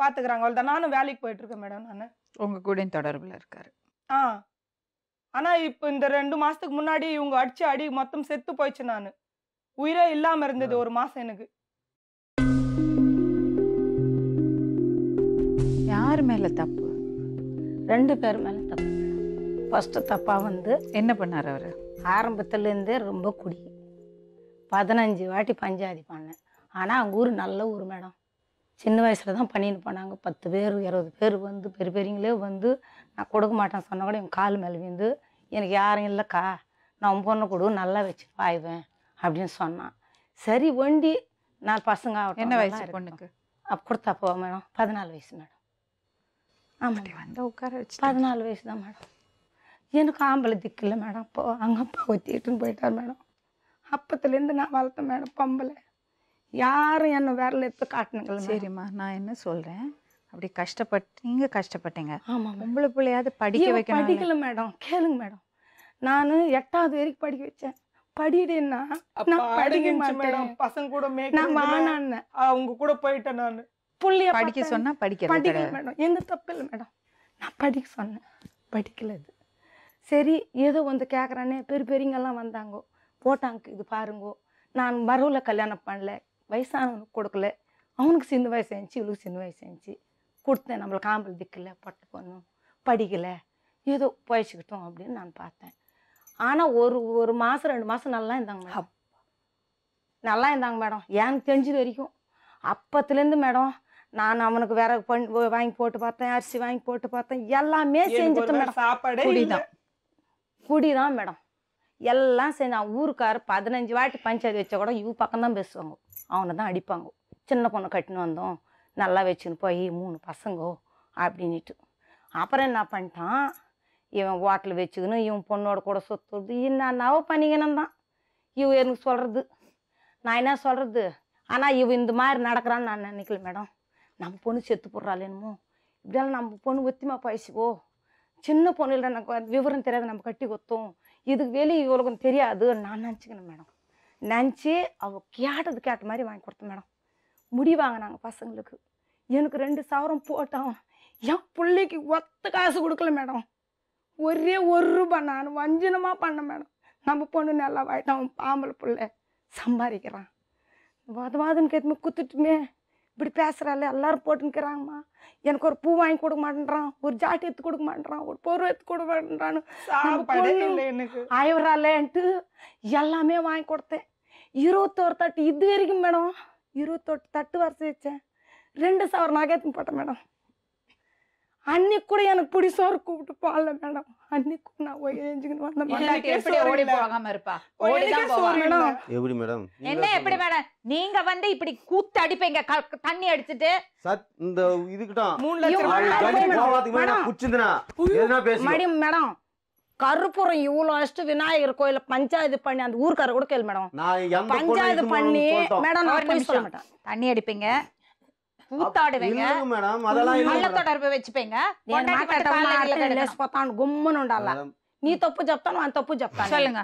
பாத்துக்கிறாங்க, அவ்வளவுதான். நானும் வேலைக்கு போயிட்டு இருக்கேன் மேடம். நான் உங்க கூட தொடர்புல இருக்காரு? ஆனா இப்ப இந்த 2 மாசத்துக்கு முன்னாடி இவங்க அடிச்சு அடி மொத்தம் செத்து போயிடுச்சு. நான் உயிரே இல்லாம இருந்தது ஒரு மாசம் எனக்கு. யார் மேல தப்பு? 2 பேர் மேல தப்பு. ஃபர்ஸ்ட் தப்பா வந்து என்ன பண்ணார் அவரு? ஆரம்பத்துலேருந்தே ரொம்ப குடி. 15 வாட்டி பஞ்சாயத்து பண்ணேன். ஆனால் அவங்க ஊர் நல்ல ஊர் மேடம். சின்ன வயசில் தான் பண்ணின்னு போனாங்க. 10 பேர் 20 பேர் வந்து பெரிய பெரியங்களே வந்து நான் கொடுக்க மாட்டேன்னு சொன்ன கூட என் கால் மேலே விழுந்து, எனக்கு யாரும் இல்லைக்கா, நான் உன் பொண்ணை கொடு நல்லா வச்சு பாய்வேன் அப்படின்னு சொன்னான். சரி வண்டி 4 பசங்க ஆகட்டும். என்ன வயசு பொண்ணுக்கு? அப்போ கொடுத்தாப்போ மேடம் 14 வயசு மேடம். ஆமாம் வந்து உட்கார வச்சு 14 வயசு தான் மேடம். எனக்கு ஆம்பளை திக்கில்லை மேடம். அப்போ அங்கே அப்பா ஒத்திட்டுன்னு போயிட்டார் மேடம். அப்பத்துலேருந்து நான் வளர்த்தேன் மேடம் பொம்பளை. யாரும் என்ன விரல எடுத்து காட்டினுங்கள. சரிம்மா, நான் என்ன சொல்கிறேன், அப்படி கஷ்டப்பட்டீங்க, கஷ்டப்பட்டீங்க. ஆமாம் பொம்பளை பிள்ளையாவது படிக்க வைக்கணும். படிக்கல மேடம், கேளுங்க மேடம். நான் 8வது வரைக்கும் படிக்க வச்சேன். படிடுன்னா நான் படிக்க மாட்டேன் மேடம். பசங்க கூட நான் மானான்னு அவங்க கூட போயிட்டேன். நான் புள்ளிய படிக்க சொன்னா படிக்கல மேடம். எந்த தப்பு இல்லை மேடம். நான் படிக்க சொன்னேன், படிக்கல. இது சரி ஏதோ வந்து கேட்குறானே, பெரிய பெரியங்கெல்லாம் வந்தாங்க, போட்டாங்க இது பாருங்கோ. நான் மரவில் கல்யாணம் பண்ணல, வயசானவனுக்கு கொடுக்கல. அவனுக்கு சின்ன வயசு ஆயிடுச்சு, இவளுக்கு சின்ன வயசு ஆயிடுச்சு. கொடுத்தேன். நம்மளுக்கு ஆம்பளை திக்கல, பட்டு பொண்ணும் படிக்கலை, ஏதோ பயிச்சுக்கிட்டோம் அப்படின்னு நான் பார்த்தேன். ஆனால் ஒரு மாதம் 2 மாதம் நல்லா இருந்தாங்க மேடம். நல்லா இருந்தாங்க மேடம். எனக்கு தெரிஞ்சது வரைக்கும். அப்பத்துலேருந்து மேடம் நான் அவனுக்கு வேற வாங்கி போட்டு பார்த்தேன், அரிசி வாங்கி போட்டு பார்த்தேன், எல்லாமே செஞ்சுட்டேன் மேடம். சாப்பாடு குடிதான் மேடம். எல்லாம் செஞ்சு அவன் ஊருக்காரு 15 வாட்டி பஞ்சாயத்து வச்சா கூட இவ பக்கம் தான் பேசுவாங்க, அவனை தான் அடிப்பாங்க. சின்ன பொண்ணை கட்டின்னு வந்தோம், நல்லா வச்சுன்னு போய் 3 பசங்கோ அப்படின்ட்டு. அப்புறம் என்ன பண்ணிட்டான், இவன் ஹோட்டல் வச்சுக்கணும், இவன் பொண்ணோட கூட சுற்றுறது, என்னன்னாவோ பண்ணிக்கணும் தான் இவ எனக்கு சொல்கிறது. நான் என்ன சொல்கிறது, ஆனால் இவ இந்த மாதிரி நடக்கிறான்னு நான் நினைக்கல மேடம். நம்ம பொண்ணு செத்து போடுறாள் என்னமோ, இப்படியெல்லாம் நம்ம பொண்ணு ஒத்திமா பேசுவோ, சின்ன பொண்ணு இல்லை, எனக்கு விவரம் தெரியாது, நம்ம கட்டி கொத்தோம், இதுக்கு வெளியே இவளுக்கும் தெரியாது நான் நினச்சிக்கணும் மேடம். நினச்சி அவள் கேட்ட மாதிரி வாங்கி கொடுத்தேன் மேடம். முடி வாங்கினாங்க பசங்களுக்கு, எனக்கு 2,000 போட்டான். என் பிள்ளைக்கு ஒத்த காசு கொடுக்கல மேடம். ஒரே 1 ரூபாய் நான் வஞ்சனமாக பண்ணேன் மேடம். நம்ம பொண்ணு நல்லா வாயிட்டான், அவன் ஆம்பளை பிள்ளை சம்பாதிக்கிறான், வாதுன்னு கேட்டுமே குத்துட்டுமே இப்படி பேசுகிறாள் எல்லாரும் போட்டுன்னுக்கிறாங்கம்மா. எனக்கு ஒரு பூ வாங்கி கொடுக்க மாட்டேன்றான், ஒரு ஜாட்டி எடுத்து கொடுக்க மாட்டேன்றான், ஒரு பொருள் எடுத்து கொடுக்க மாட்டேன்றான்னு சாப்பாடே இல்லை எனக்கு. ஆயிவராளேன்ட்டு எல்லாமே வாங்கி கொடுத்தேன். 21 தட்டு இது வரைக்கும் மேடம் 28 தட்டு வரிசை வச்சேன். 2,000 நகை எடுத்துன்னு போட்டேன் மேடம். அன்னைக்கு கூட எனக்கு பிடி சோறு கூப்பிட்டு போகல மேடம். அன்னைக்கு கூட நான் எழுஞ்சுக்கிட்டு வந்தேன் மேடம். பொண்டாட்டி எப்படி ஓடி போகாம இருப்பா? ஓடிதான் போவா. மேடம் எப்படி மேடம் என்ன எப்படி மேடம் நீங்க வந்து இப்படி கூத்து அடிப்பீங்க தண்ணி அடிச்சிட்டு? இந்த இதுக்கிட்டான் 3 லட்சம் மேடம் மேடம் கருப்புறம் இவ்வளோ அஷ்ட விநாயகர் கோயில பஞ்சாயத்து பண்ணி அந்த ஊருக்கார கூட கேளு மேடம். பஞ்சாயத்து பண்ணி மேடம் நான் போய் சொல்ல மாட்டேன். தண்ணி அடிப்பீங்க, கூத்தாடுவீங்க, நல்ல தொடர்பு வச்சுப்பீங்க. கும்மன் உண்டால நீ தப்பு చెప్తాను அந்த தப்பு చెప్తాను சொல்லுங்க.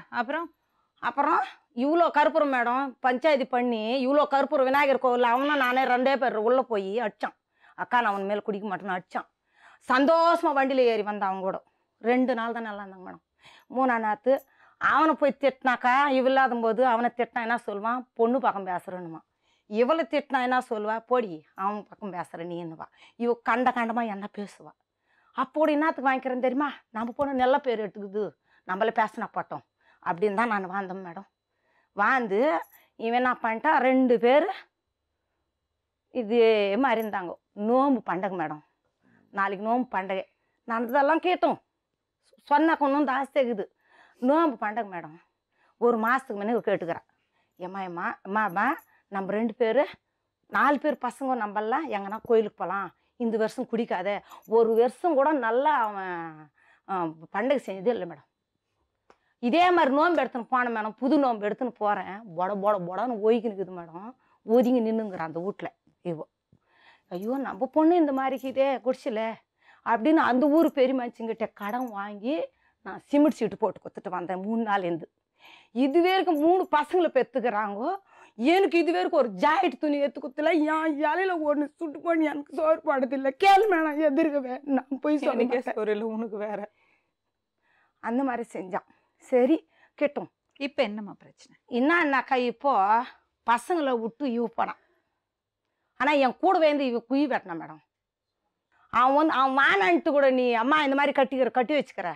அப்புறம் இவ்வளோ கருப்புரம் மேடம் பஞ்சாயத்து பண்ணி இவ்வளோ கருப்புரம் விநாயகர் கோவில் அவனும் நானே 2 பேர் உள்ள போய் அடிச்சான். அக்கா நான் அவன் மேல குடிக்க மாட்டேன்னு அடிச்சான். சந்தோஷமா வண்டியில ஏறி வந்தான். அவங்க கூட 2 நாள் தான் நல்லா இருந்தாங்க மேடம். 3ஆம் நாத்து அவனை போய் திட்டினாக்கா இல்லாத போது அவனை திட்டினா என்ன சொல்லுவான், பொண்ணு பக்கம் பேசுறேன்னுமா. இவளை திட்டினா என்ன சொல்லுவா, போடி அவன் பக்கம் பேசுற நீ என்னவா. இவ கண்டமா என்ன பேசுவா. அப்போடி என்னத்துக்கு வாங்கிக்கிறேன்னு தெரியுமா, நம்ம பொண்ணு நல்ல பேர் எடுத்துக்குது, நம்மள பேசினா பட்டோம் அப்படின்னு தான் நான் வாழ்ந்தேன் மேடம். வாழ்ந்து இவன் என்ன பண்ணிட்டா 2 பேர் இதே மாதிரி இருந்தாங்க. நோம்பு பண்டகை மேடம். நாளைக்கு நோம்பு பண்டகை. நான் இதெல்லாம் கேட்டோம் சொன்னா கொஞ்சம் ஜாஸ்தி ஆகுது. நோம்பு பண்டகை மேடம். 1 மாதத்துக்கு முன்னே கேட்டுக்கிறேன். அம்மா நம்ம 2 பேர் 4 பேர் பசங்க நம்மெல்லாம் எங்கன்னா கோயிலுக்கு போகலாம், இந்த வருஷம் குடிக்காத. 1 வருஷம் கூட நல்லா அவன் பண்டகை செஞ்சதே இல்லை மேடம். இதே மாதிரி நோம்பு எடுத்துன்னு போனேன் மேடம். புது நோம்பு எடுத்துன்னு போகிறேன். பொடன்னு ஓய்க்கினுக்குது மேடம். ஒதுங்கி நின்றுங்கிறான் அந்த வீட்டில். ஐயோ நம்ம பொண்ணு இந்த மாதிரிக்கிட்டே குடிச்சில அப்படின்னு அந்த ஊர் பெரியமாச்சிங்கிட்ட கடன் வாங்கி நான் சிமெண்ட் சீட்டு போட்டு கொடுத்துட்டு வந்தேன் 3 நாள் இருந்து. இதுவரைக்கும் 3 பசங்களை பெற்றுக்கிறாங்க. எனக்கு இதுவரைக்கும் ஒரு ஜாக்கெட் துணி எடுத்து கொடுத்துல என் இலையில ஒன்று சுட்டு பண்ணி எனக்கு சோறு போடுறதில்லை. கேள்வி மேடம் எதிர்க்கவே நான் போய் சொன்னேன் உனக்கு வேற அந்த மாதிரி செஞ்சான். சரி கேட்டோம். இப்போ என்னம்மா பிரச்சனை? என்னன்னாக்கா இப்போ பசங்களை விட்டு இவ போனான். ஆனால் என் கூட வந்து இவ குயி வெட்டினான் மேடம். அவன் வானான்ட்டு கூட நீ அம்மா இந்த மாதிரி கட்டி வச்சுக்கிற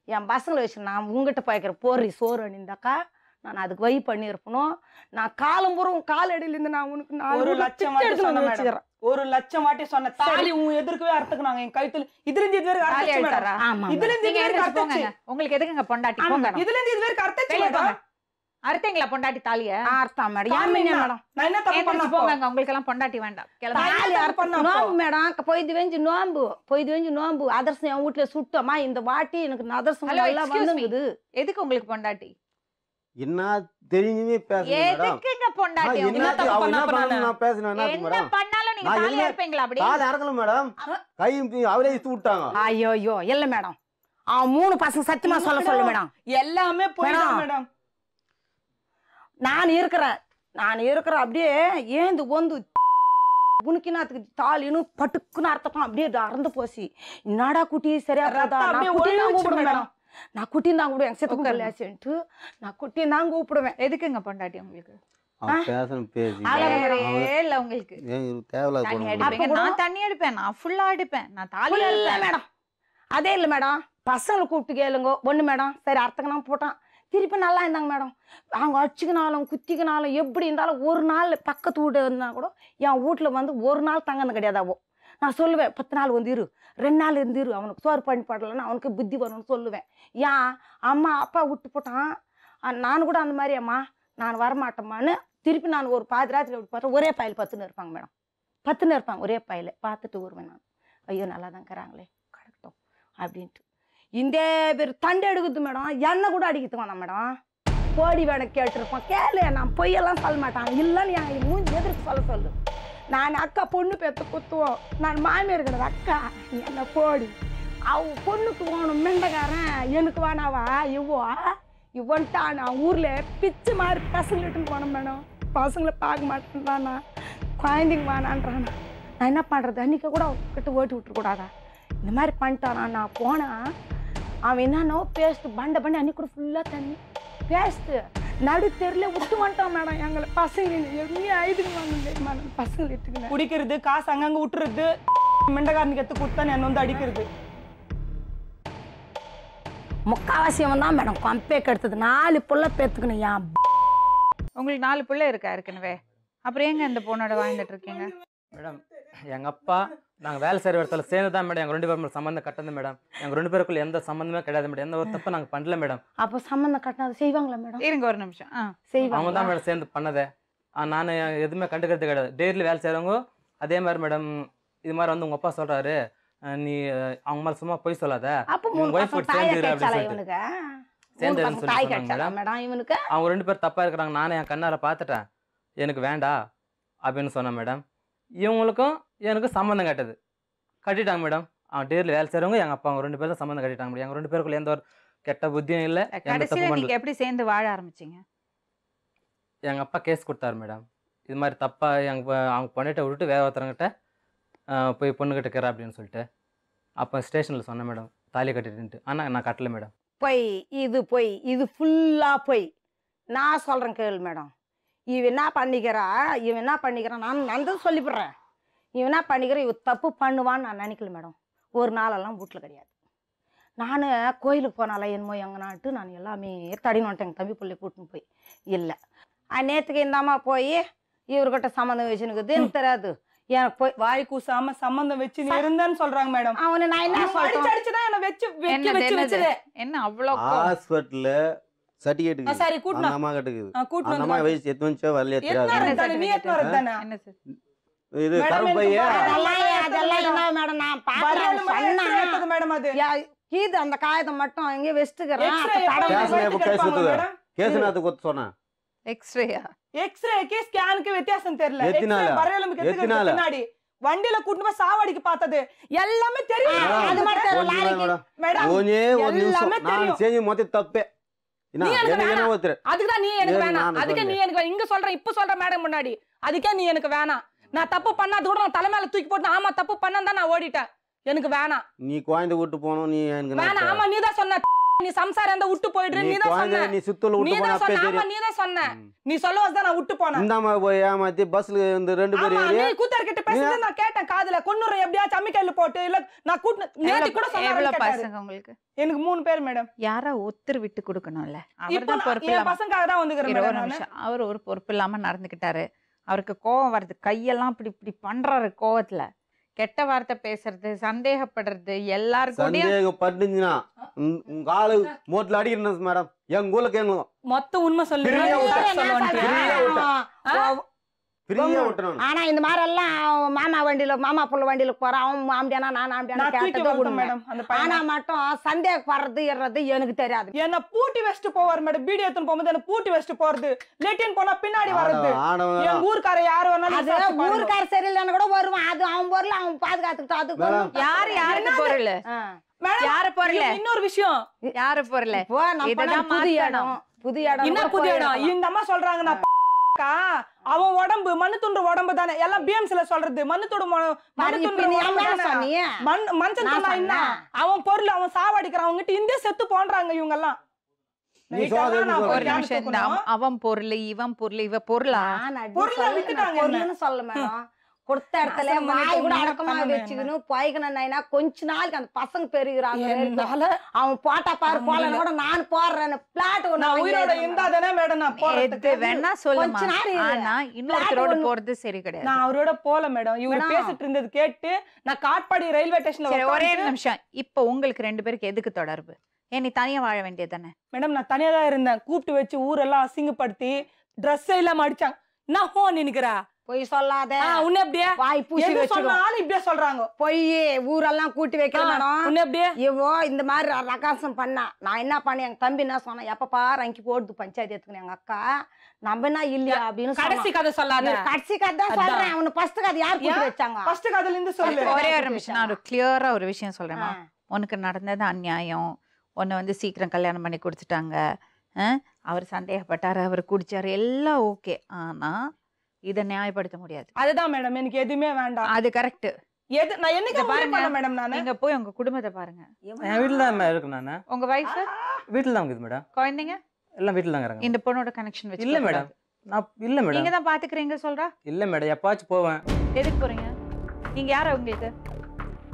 என் பசங்களை வச்சு நான் உங்ககிட்ட போய்க்கிற போடுறி சோறு அணிந்தாக்கா நான் அதுக்கு வை பண்ணியிருப்பணும். நான் காலம்புறம் காலடியிலேருந்து நான் உனக்கு 1 லட்சம் வச்சுக்கிறேன். 1 லட்சம் வாட்டி சொன்ன தாலி உன் எதிர்க்கவே அர்த்தக்குனாங்க என் கழுத்துல. இதுல இருந்து இது வரைக்கும் உங்களுக்கு எதுக்குங்க பொண்டாட்டி? இதுல இருந்து இது வரைக்கும் அர்த்தம் அர்த்தங்களா பொண்டாட்டி தாலிய? அர்த்தம் மேடம். மேடம் நான் என்ன தப்பு பண்ண போங்க, உங்களுக்கு எல்லாம் பொண்டாட்டி வேண்டாம். நோம்பு மேடம் பொய்து வெஞ்சு நோம்பு அதர்சம் என் வீட்டுல சுட்டமா இந்த வாட்டி எனக்கு அதர்சம் எல்லாம் வந்துங்குது. எதுக்கு உங்களுக்கு பொண்டாட்டி? என்ன தெரிஞ்சுமே பேசுறீங்க மேடம். எதுக்குங்க பொண்டாட்டி? என்ன தப்பு பண்ணாலும் நான் பேசுறேன். என்ன பண்ணாலும் நீங்க தாலி அறுப்பீங்களா? அப்படி தாலி அறுக்கல மேடம். கை அவரே இழுத்து விட்டாங்க. ஐயோ இல்ல மேடம். அவன் 3 பசங்க சத்தியமா சொல்ல மேடம். எல்லாமே போயிடும் மேடம். நான் இருக்கிறேன் அப்படியே ஏந்து வந்து உனக்கினாத்துக்கு தாலின்னு பட்டுக்குன்னு அர்த்தம் அப்படியே அறந்து போசி. என்னடா குட்டி சரியா போதா மேடம். நான் குட்டின்னு தான் கூப்பிடுவேன். செத்து கல்யாசின்ட்டு நான் குட்டின்னு தான் கூப்பிடுவேன். எதுக்குங்க பொண்டாட்டி உங்களுக்கு? இல்ல உங்களுக்கு நான் தண்ணி அடிப்பேன், நான் ஃபுல்லா அடிப்பேன், நான் தாலி அடிப்பேன் மேடம். அதே இல்லை மேடம். பசங்களை கூப்பிட்டு கேளுங்க. ஒண்ணு மேடம் சரி அர்த்தக்கனா போட்டான். திருப்பி நல்லா இருந்தாங்க மேடம். அவங்க அடிச்சுக்கினாலும் குத்திக்கினாலும் எப்படி இருந்தாலும் 1 நாள் பக்கத்து வீட்டு இருந்தால் கூட என் வீட்டில் வந்து 1 நாள் தங்கன்னு கிடையாதாவோ. நான் சொல்லுவேன் 10 நாள் வந்து 2 நாள் இருந்துரு அவனுக்கு சோறு பண்ணி போடலன்னா அவனுக்கு புத்தி வரணும்னு சொல்லுவேன். ஏன் அம்மா அப்பா விட்டு போட்டான். நான் கூட அந்த மாதிரி அம்மா நான் வரமாட்டேம்மான்னு திருப்பி நான் ஒரு பாதி ராத்திரி விட்டு பார்த்தா ஒரே பாயில் 10 இருப்பாங்க மேடம். 10 இருப்பாங்க ஒரே பாயில். பார்த்துட்டு வருவேன் நான். ஐயோ நல்லா தான் இருக்கிறாங்களே கிடக்கட்டும் அப்படின்ட்டு. இந்த பேர் தண்டை எடுக்குது மேடம். எண்ணெய் கூட அடிக்கிறதுக்கு வேணாம் மேடம். கோடி வேணை கேட்டுருப்பான். கேளு நான் பொய்யெல்லாம் சொல்ல மாட்டான். இல்லைன்னு என் மூஞ்சி எதிர்க்கு சொல்லு. நான் அக்கா பொண்ணு பேத்து குத்துவோம். நான் மாமியார் கிடையாது அக்கா என்ன போடி. அவ பொண்ணுக்கு போகணும் மெண்டக்காரன் எனக்கு வேணாவா இவன்ட்டா நான் ஊரில் பிச்சு மாதிரி பசங்கள்ட்டுன்னு போனேன் மேடம். பசங்களை பார்க்க மாட்டேன்றானா குழந்தைங்க வேணான்றானா. நான் என்ன பண்ணுறது? அன்றைக்கி கூட கிட்ட ஓட்டி விட்டுருக்கூடாதா? இந்த மாதிரி பண்ணிட்டானா. நான் போனேன் அவன் என்னன்னோ பேஸ்ட்டு பண்டை பண்ணி அன்றைக்கி கூட ஃபுல்லாக தண்ணி பேஸ்ட்டு நடு தெருல விட்டு வந்துட்டோம் மேடம் எங்களை பசங்க எவ்வளோ ஐதுக்கு வாங்க பசங்களை எடுத்துக்கல குடிக்கிறது காசு அங்கங்க விட்டுறது மெண்டகாரனுக்கு எடுத்து கொடுத்தா என்ன வந்து அடிக்கிறது முக்காவாசியம் தான் மேடம் கம்பே கெடுத்தது 4 புள்ள பேத்துக்கணும் ஏன் உங்களுக்கு 4 பிள்ளை இருக்கா ஏற்கனவே அப்புறம் ஏங்க இந்த பொண்ணோட வாழ்ந்துட்டு இருக்கீங்க மேடம் எங்கள் அப்பா நாங்கள் வேலை செய்கிற இடத்துல சேர்ந்து தான் மேடம் எங்கள் 2 பேரும் சம்மந்தம் கட்டது மேடம் எங்கள் 2 பேருக்குள்ள எந்த சம்மந்தமே கிடையாது மேடம் எந்த ஒரு தப்பு நாங்கள் பண்ணல மேடம் அப்போ சம்மந்தம் கட்டினது செய்வாங்களா மேடம் இருங்க ஒரு நிமிஷம் செய்வாங்க அவங்க தான் மேடம் சேர்ந்து பண்ணதே நான் எதுவுமே கண்டுக்கிறது கிடையாது டெய்லி வேலை செய்கிறவங்க அதே மாதிரி மேடம் இது மாதிரி வந்து உங்கள் அப்பா சொல்கிறாரு நீ அவங்க மேலே சும்மா போய் சொல்லாத அப்போ உங்க 3 wife பசங்க கூட தாய் சேர்ந்துரு கட்சலா அப்படின்னு இவனுக்கு சேர்ந்துருன்னு சொல்லி தாய் சொன்னாங்க கட்சலா மேடம் மேடம் இவனுக்கு அவங்க 2 பேர் தப்பாக இருக்கிறாங்க நானே என் கண்ணால் பார்த்துட்டேன் எனக்கு வேண்டாம் அப்படின்னு சொன்னேன் மேடம் இவங்களுக்கும் எனக்கு சம்மந்தம் கட்டது கட்டிட்டாங்க மேடம் அவன் டெய்லி வேலை செய்கிறவங்க எங்கள் அப்பா அவங்க 2 பேரும் சம்மந்தம் கட்டிட்டாங்க மேடம் எங்கள் 2 பேருக்குள்ள எந்த ஒரு கெட்ட புத்தியும் இல்லை எந்த தப்பு கடைசியில பண்ணல நீங்க எப்படி சேர்ந்து வாழ ஆரம்பிச்சீங்க எங்கள் அப்பா கேஸ் கொடுத்தாரு மேடம் இது மாதிரி தப்பாக அவங்க பொண்ணிட்ட விட்டுட்டு வேற ஒருத்தவங்கிட்ட போய் பொண்ணு கட்டுக்கிறா அப்படின்னு சொல்லிட்டு அப்போ ஸ்டேஷனில் சொன்னேன் மேடம் தாலி கட்டிட்டுன்ட்டு ஆனால் நான் கட்டல மேடம் பொய் இது ஃபுல்லா பொய் நான் சொல்றேன் கேளு மேடம் இவன் என்ன பண்ணிக்கிறான் நான் தான் சொல்லிவிடுறேன் இவன் என்ன பண்ணிக்கிறேன் இவ தப்பு பண்ணுவான்னு நான் நினைக்கல மேடம் ஒரு நாளெல்லாம் வீட்டில் கிடையாது நான் கோயிலுக்கு போனால என்னமோ எங்கள் நாட்டு நான் எல்லாமே தடின்னு வந்துட்டேன் எங்கள் தம்பி பிள்ளை கூட்டின்னு போய் இல்லை நேற்றுக்கு இந்த அம்மா போய் இவர்கிட்ட சம்மந்தம் வச்சுனுக்குது எனக்கு தெரியாது எனக்கு போய் வாய் கூசாம சம்பந்தம் வச்சு நீ இருந்தேன்னு சொல்றாங்க மேடம் அவனை நான் என்ன சொல்றேன் அடிச்சுதான் என்ன வச்சு என்னது, வச்சு என்னது? வச்சுது என்ன அவ்வளவு கோவம்? ஹாஸ்பிட்டல்ல சர்டிஃபிகேட் சரி அந்த கூட்டினா அம்மா கட்டுக்குது கூட்டினா அந்த அம்மா வயசு எத்தனை வந்துச்சோ வரலையே தெரியாது எத்தனை என்ன தானே நீ எத்தனை certificate? தானே என்ன சார் இது மேடம், கருப்பைய அதெல்லாம் என்ன மேடம் நான் வரையாலும் பார்க்கறேன் X-ray எடுத்தது மேடம் அது இது அந்த காயத்தை மட்டும் எங்கேயோ வச்சுக்கிறேன் X-ray எப்படி கேஸ்ல எப்ப கேஸ் எடுப்பாங்க கொடுத்தது? மேடம்? கேஸ் நாத்து கொத்து சொன்னேன் எக்ஸ்ரேயா எக்ஸ்ரேக்கு ஸ்கேனுக்கு வித்தியாசம் தெரியல எத்தினால? X-ray வரையலுக்கு எடுத்துக்கிறதுக்கு எத்தினால? பின்னாடி வண்டியில கூட்டிட்டு போய் சாவடிக்கு பார்த்தது எல்லாமே தெரியும் அது மட்டும் தெரியல, கொஞ்ச நேரம் லாரிக்கு. மேடம் மேடம் ஒரே ஒரு நிமிஷம் எல்லாமே நான் தெரியும். செஞ்சு மொத்த தப்பே என்ன நீ எனக்கு என்ன வேணாம். ஒருத்தர் அதுக்குதான் நீ எனக்கு ஏறு, வேணாம் நானும் அதுக்கே நீ சொல்றேன். எனக்கு வேணாம். இங்க சொல்றேன் இப்ப சொல்ற மேடம் முன்னாடி அதுக்கே நீ எனக்கு வேணாம் நான் தப்பு பண்ணாது கூட நான் தலைமையில தூக்கி போட்டு ஆமா தப்பு பண்ணாதான் நான் ஓடிட்டேன் எனக்கு வேணாம் நீ குழந்தை விட்டு போனோம் நீ எனக்கு வேணாம் என்ன ஆமா நீ தான் சொன்ன நீ சம்சாரம் இருந்தா விட்டு போயிடுற நீ நீ தான் குழந்தை சொன்ன நீ சுத்தல நீ விட்டு போன தான் அப்பே சொன்ன ஆமா தெரியும் நீ தான் சொன்ன ம். நீ சொல்லுவா தான் நான் விட்டு போனேன் இந்த அம்மா போய் ஏமாத்தி பஸ்ல இந்த 2 பேர் ஆமா ஏறி நீ கூத்தர் கிட்ட பேசுறது நான் கேட்டேன் காதுல கொன்னுற எப்படியாச்சும் அம்மிக்கல்ல போட்டு இல்ல நான் கூட்டு நேத்து கூட எவ்வளவு சொன்னாரு பசங்க உங்களுக்கு எனக்கு 3 பேர் மேடம் யாரா ஒருத்தர் விட்டு கொடுக்கணும்ல இப்போ அவர்தான் பொறுப்பு என் இல்லாம பசங்காக தான் வந்துக்கிறேன் இரு, ஒரு மேடம் நானு. நிமிஷம் அவர் ஒரு பொறுப்பு இல்லாம நடந்துக்கிட்டாரு அவருக்கு கோவம் வருது கையெல்லாம் இப்படி இப்படி பண்றாரு கோவத்துல கெட்ட வார்த்தை பேசுறது சந்தேகப்படுறது எல்லாருக்கூடயும் சந்தேகம் பட்டுச்சுன்னா உங்க ஆளு மோட்ல அடிக்கிறேன் மேடம் எங்க ஊர்ல கேளுங்க மொத்த உண்மை சொல்லு பிரியா நான் விட்டா. உனக்கு சொல்லுவேன்ட்டு. பிரியா விட்டா. ஃப்ரீயா விட்டுறணும் ஆனா இந்த மாதிரி எல்லாம் மாமா புள்ள வண்டியில போறான் அவன் ஆம்பியானா நான் ஆம்பியானா நான் தூக்கி கேட்டது வளர்த்தேன் உண்மை. மேடம் அந்த ஆனா பையனை. மட்டும் சந்தேகப்படுறது ஏறது எனக்கு தெரியாது என்ன பூட்டி வச்சுட்டு போவார் மேடம் பீடி எடுத்துன்னு போகும்போது என்ன பூட்டி வச்சுட்டு போறது லெட்டின் போனா பின்னாடி வர்றது ஆடவன் என் ஊர்க்கார யாரு வேணாலும் அது விசாரிச்சு பாருங்க. ஊருக்கார சரியில்லைன்னு கூட வருவான் அது அவன் பொருள் அவன் பாதுகாத்துக்கிட்டு அதுக்கு மேடம். ஒண்ணும் யாருக்கு பொருள் ஆ. மேடம், யாரு பொருள் இன்னொரு விஷயம் யாரு பொருள் இப்போ நம்ம இதுதான் போனா புது மாத்தணும். இடம் புது இடம் என்ன கூட புதிய இடம் போயிருக்கலாம். இந்த அம்மா சொல்றாங்க நான் அவன் உடம்பு மண்ணு துண்டு உடம்பு தானே எல்லாம் பிஎம்சில சொல்றது மண்ணு துண்டு பாரு, இப்ப நீ ஏன் மேல சொன்னீங்க? மஞ்சள் நான் துண்டா என்ன சொன்னேன். அவன் பொருள் அவன் சாவடிக்கிறான் அவங்ககிட்ட இந்த செத்து போன்றாங்க இவங்க எல்லாம் நீ சொல்லாத, நீ ஒரு சொல்லாத. நிமிஷம் இந்த அவன் பொருள் இவன் பொருள் இவ பொருளா நான் அப்படி பொருளை சொல்லல, வித்துட்டாங்க நான் என்ன? பொருள்னு சொல்ல மேடம் கொடுத்த இடத்துல நாசம் பண்ணிட்டு வாய் கூட உன்னை அடக்கமா பண்ணணும் வச்சுக்கணும் போய்க்கணும்னா கொஞ்ச நாளுக்கு அந்த பசங்க பெருகிறாங்க என்னால அவன் போட்டா பாரு போல கூட நான் போடுறேன் பிளாட் நான் உயிரோட இருந்தா தானே மேடம் நான் எது போறதுக்கு வேணா சொல்லுமா கொஞ்ச நேரம் இரு. ஆனா இன்னொருத்தரோட ஒண்ணு- போறது சரி கிடையாது நான் அவரோட போல மேடம் இவரு மேடம். பேசிட்டு இருந்தது கேட்டு நான் காட்பாடி ரயில்வே ஸ்டேஷன்ல சரி ஒரே உட்கார்ந்து- நிமிஷம் இப்ப உங்களுக்கு 2 பேருக்கு எதுக்கு தொடர்பு ஏன் நீ தனியா வாழ வேண்டியதானே மேடம் நான் தனியா தான் இருந்தேன் கூப்பிட்டு வச்சு ஊரெல்லாம் அசிங்கப்படுத்தி ட்ரெஸ் எல்லாம் அடிச்சாங்க நான் ஹோ நினைக்கிறா பொய் சொல்லாத உன்ன எப்படியா வாய் பூசி எது வச்சுக்கோ சொன்னாலும் இப்படியே சொல்றாங்க பொய் ஊரெல்லாம் கூட்டி வைக்கிற மேடம் உன்ன எப்படியே இவோ இந்த மாதிரி ரகாசம் பண்ணா நான் என்ன பண்ணேன் எங்க தம்பி என்ன சொன்னேன் எப்ப பாரு அங்கி போடுது பஞ்சாயத்து எடுத்துக்கணும் எங்க அக்கா நம்ம என்ன இல்லையா அப்படின்னு கடைசி சொன்னான். கதை சொல்லாத கடைசி கதை தான் அதான். சொல்றேன் அவனு ஃபர்ஸ்ட் கதை யார் கூட்டி ஏன்? வச்சாங்க ஃபர்ஸ்ட் கதையில இருந்து சொல்லு ஒரே ஒரு நிமிஷம் நான் ஒரு கிளியரா ஒரு விஷயம் சொல்றேன் ஆ. உனக்கு நடந்தது அநியாயம் உன்னை வந்து சீக்கிரம் கல்யாணம் பண்ணி கொடுத்துட்டாங்க அவர் சந்தேகப்பட்டாரு அவர் குடிச்சாரு எல்லாம் ஓகே ஆனா இதை நியாயப்படுத்த முடியாது அதுதான் மேடம் எனக்கு எதுவுமே வேண்டாம் அது கரெக்ட் எது நான் என்னைக்கு இத பாருங்க. பாருங்க மேடம் நானு நீங்க போய் உங்க குடும்பத்தை பாருங்க என் வீட்டில் தான் இருக்கு நான் உங்க வைஃப் வீட்டில் தான் இருக்குது மேடம் குழந்தைங்க எல்லாம் வீட்டில் தாங்க இருக்காங்க. இந்த பொண்ணோட கனெக்ஷன் வச்சு இல்லை மேடம், நான் இல்லை மேடம். நீங்க தான் பாத்துக்கிறீங்க சொல்றா. இல்லை மேடம், எப்பாச்சும் போவேன். எதுக்கு போறீங்க? நீங்க யாரு உங்களுக்கு